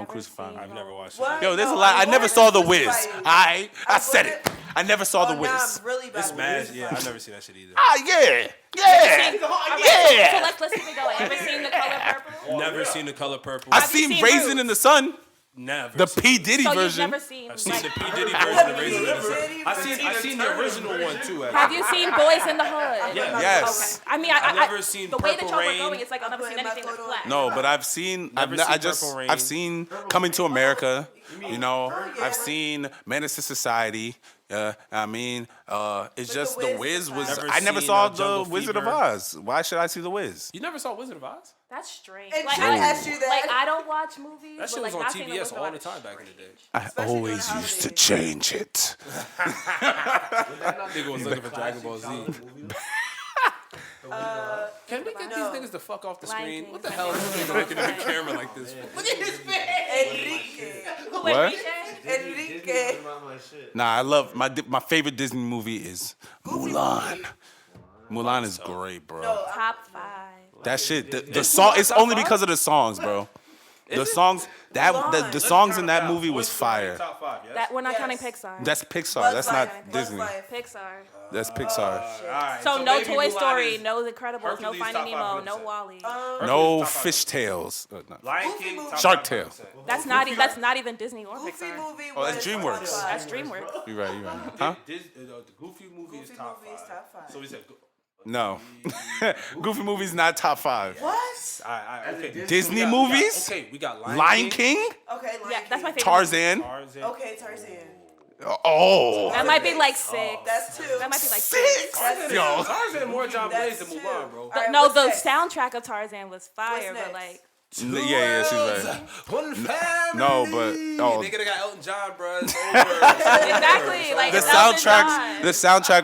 crucify me. I've never watched What? it. Yo, there's a No, lot. I I'm never going saw to The Wiz. crucify you. I I'm said going it. I never saw The Nah, Wiz. I'm really bad. It's with mad. Wiz. Yeah, I've never seen that shit either. Ah, yeah. Yeah. So let's keep it going. Ever seen The Color Purple? Never seen The Color Purple. I Have you seen seen Raisin Roots? in the Sun, Never. the seen P it. Diddy So you've version. never seen. I've seen Like, the P Diddy version of Raisin in the Sun. Diddy I seen the original one too. Actually. have you seen Boys in the Hood? Yeah. Yes. Okay. I mean, I've never seen the way that Purple y'all were Rain. going, it's like I've never seen putting my anything with photo black. No, but I've seen. Never seen Purple Rain. I've seen Coming to America. You know, yeah. I've seen Menace to Society. I mean, it's just The The Wiz Wiz was was. fire. I never Never saw seen, Jungle the Wizard of Fever. Oz. Why should I see The Wiz? You never saw Wizard of Oz? That's strange. And Like, Joe asked you that. Like I don't watch movies. That shit but, was like, on not seeing TBS Wizard of all Oz the is time back in the day. I Especially always during used to holidays. change it. Nigga was looking for Dragon Ball Z. Can we get these niggas the fuck off the Lion screen? King What the is hell is like- this nigga looking at the camera like this? Look at his face. Enrique. What? Enrique. Nah, I love my favorite Disney movie is Mulan. Mulan is great, bro. Top 5. That shit, the song. It's only because of the songs, bro. The songs the songs in that movie was fire. Top 5, yes? That we're not Yes. counting Pixar. That's Pixar. Buzz That's Life. not Buzz Disney. Life. Pixar. That's Pixar. Alright, So no maybe Toy Mulan Story, is- no The Incredibles, no Hercules Finding top Nemo, 5, no 100%. Wally. No Hercules top fish tails. Lion King, top Shark 5%. Tale. That's not even Disney or Goofy Pixar. movie. Oh, that's was DreamWorks. top five. That's DreamWorks. You're right. Huh? The Goofy movie is Goofy top movie is 5. top 5. So we said, No. Goofy movies not top 5. What? okay. Disney movies? Okay, we got Lion King? Okay, Lion Yeah, that's my King. favorite. Tarzan? Tarzan. Okay, Tarzan. Oh. That might be like 6. That's 2. That might be like 6? That's Yo. Tarzan more John Blaze than That's Mulan, two. bro. Alright, No, what's the next? soundtrack of Tarzan was fire, What's but next? like Yeah, she's right. One family. No, but Nigga, they got Elton John, bro. It's over. exactly like the it's Elton soundtrack John.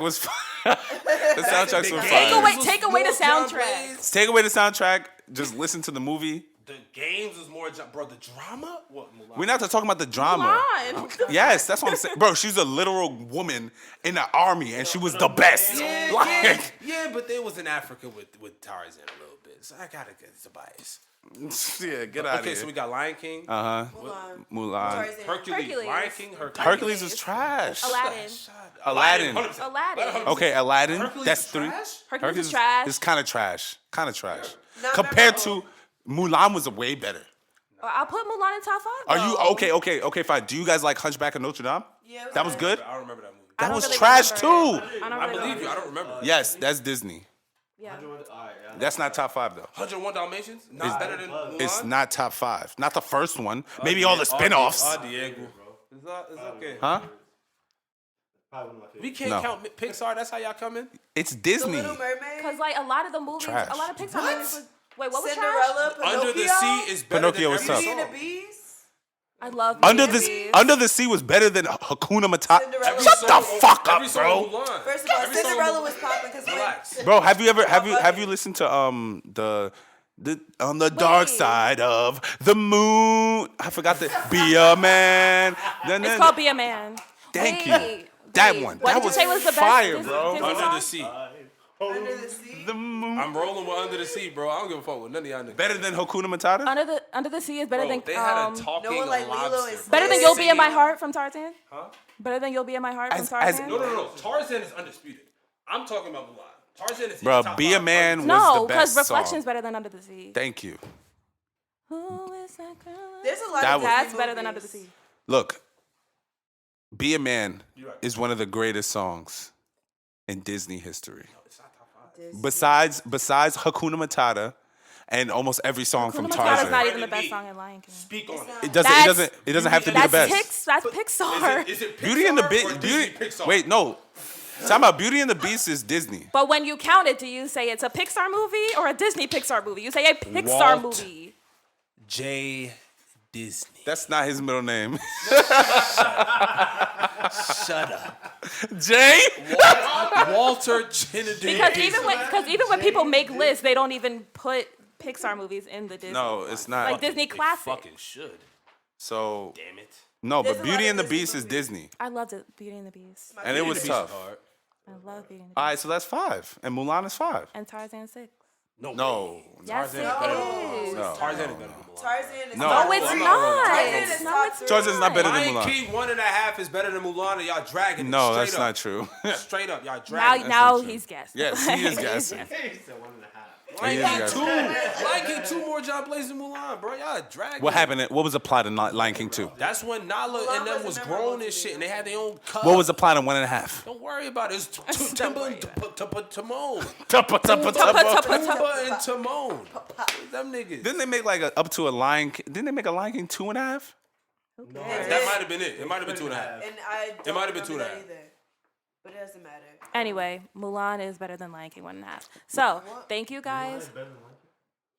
was the soundtracks were Take fire. take away the soundtrack. Take away the soundtrack, just listen to the movie. The games was more, bro. The drama? What? Mulan? We're not talking about the drama. Mulan. Yes, that's what I'm saying. Bro, she's a literal woman in the army and she was the best. Like, Yeah, but they was in Africa with Tarzan a little bit, so I gotta get the bias. yeah, get out of Okay, here. so we got Lion King, Mulan. Tarzan. Hercules, Lion King, Hercules was trash. Aladdin. Aladdin. 100%. Aladdin. Okay, Aladdin. Hercules That's is 3. trash? Hercules is trash. It's kind of trash. Kind of trash. Not Compared memorable. to Mulan was way better. I'll put Mulan in top 5. Are you though. okay, fine. Do you guys like Hunchback of Notre Dame? Yeah, That was good? I don't remember that movie. I That don't was really trash remember too. it. I don't I really believe remember you. I it. don't remember. Yes, that's Disney. Yeah. That's not top 5 though. 101 Dalmatians? Not better than Mulan? It's not top 5. Not the first one. Maybe all the spin-offs. Diego. It's okay. Huh? We can't No. count Pixar. That's how y'all come in? It's The Disney. Little Mermaid. Because like a lot of the movies, Trash. a lot of Pixar movies was. Wait, what was trash? Cinderella, Pinocchio. Under the Sea is better Pinocchio than was every tough. Beauty and song. the Beast. I love Under Beauty and the Beast. Under the Sea was better than Hakuna Matata. Cinderella. Shut the fuck up, Every song bro. Mulan. First of all, Every song Cinderella Mulan. was popping because Relax. Bro, have you listened to the on the dark Wait. side of the moon? I forgot the Be a Man. It's called Be a Man. Thank Wait, you. That wait. one. What That did you was say was the best fire, Disney- bro. Disney Under song? the Sea. Under the Sea. The moon. I'm rolling with Under the Sea, bro. I don't give a fuck with none of y'all niggas. Better than Hakuna Matata? Under the Sea is better Bro, than they had a talking no one like Lilo lobster. and bro. better than Stitch. You'll Be in My Singing. Heart from Tarzan. Huh? Better than You'll Be in My Heart As- from as- Tarzan. No. Tarzan is undisputed. I'm talking about Mulan. Tarzan is Bro, in top Be a 5. Man was No, the because best Reflection's song. better than Under the Sea. Thank you. Who is that girl? There's a lot That of was- Disney That's better than Under the movies. Sea. Look, Be a Man You're right. is one of the greatest songs in Disney history. It's not top 5. Besides Hakuna Matata and almost every song from Hakuna Matata's Tarzan. not even the best song in Lion King. Speak on it. It doesn't. That's- It doesn't have to be the That's best. That's Pixar. Is it Pixar Beauty and the or Beast. Disney Pixar? Wait, no. Talking about Beauty and the Beast is Disney. But when you count it, do you say it's a Pixar movie or a Disney Pixar movie? You say a Pixar Walt. movie. J. Disney. That's not his middle name. Shut up. Jay. Walter Chinadu. Because even when people make lists, they don't even put Pixar movies in the Disney. No, it's not. Like Disney classic. Fucking should. So Damn it. no, There's but a Beauty lot and the of Disney Beast is movies. Disney, I loved it, Beauty and the Beast. and it was tough. I love Beauty and the Beast. All right, so that's 5, and Mulan is 5. And Tarzan 6. No, Yes, it Tarzan is. no. Tarzan is better than Mulan. Tarzan is No. No, it's I'm not not. Tarzan It's is not. top It's three. Tarzan's not better than Lion Mulan. King 1.5 is better than Mulan, and y'all dragging it. No, Straight that's up. not true. Straight up, y'all Now, dragging now not true. he's guessing. Yes, he is He's guessing. Lion He is King guessing. 2. Lion King 2 more John Blaze than Mulan, bro. Y'all dragging What it. happened? What was the plot in Lion King 2? That's when Nala Mulan and them wasn't was memorable grown to and me. shit, and they had their own cut. What was the plot in 1.5? Don't worry about it. It's Timba and Timon. Timba and Timon. Them niggas. Didn't they make like up to a Lion King? Didn't they make a Lion King 2.5? That might have been it. It might have been 2.5. And I don't might have been remember 2.5. that either. But it doesn't matter. Anyway, Mulan is better than Lion King 1.5. So, thank you guys.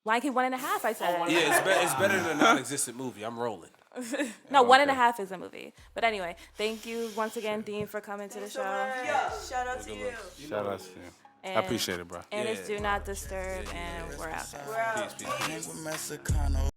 Lion King 1.5, I said. Yeah, it's better than a non-existent movie. I'm rolling. No, 1.5 is a movie. But anyway, thank you once again, Dean, for coming to the show. Yeah, shout out to you. Shout out to you. I And- appreciate it, bro. And it's Do Not Disturb, and we're out. We're out. Peace. Mexicano.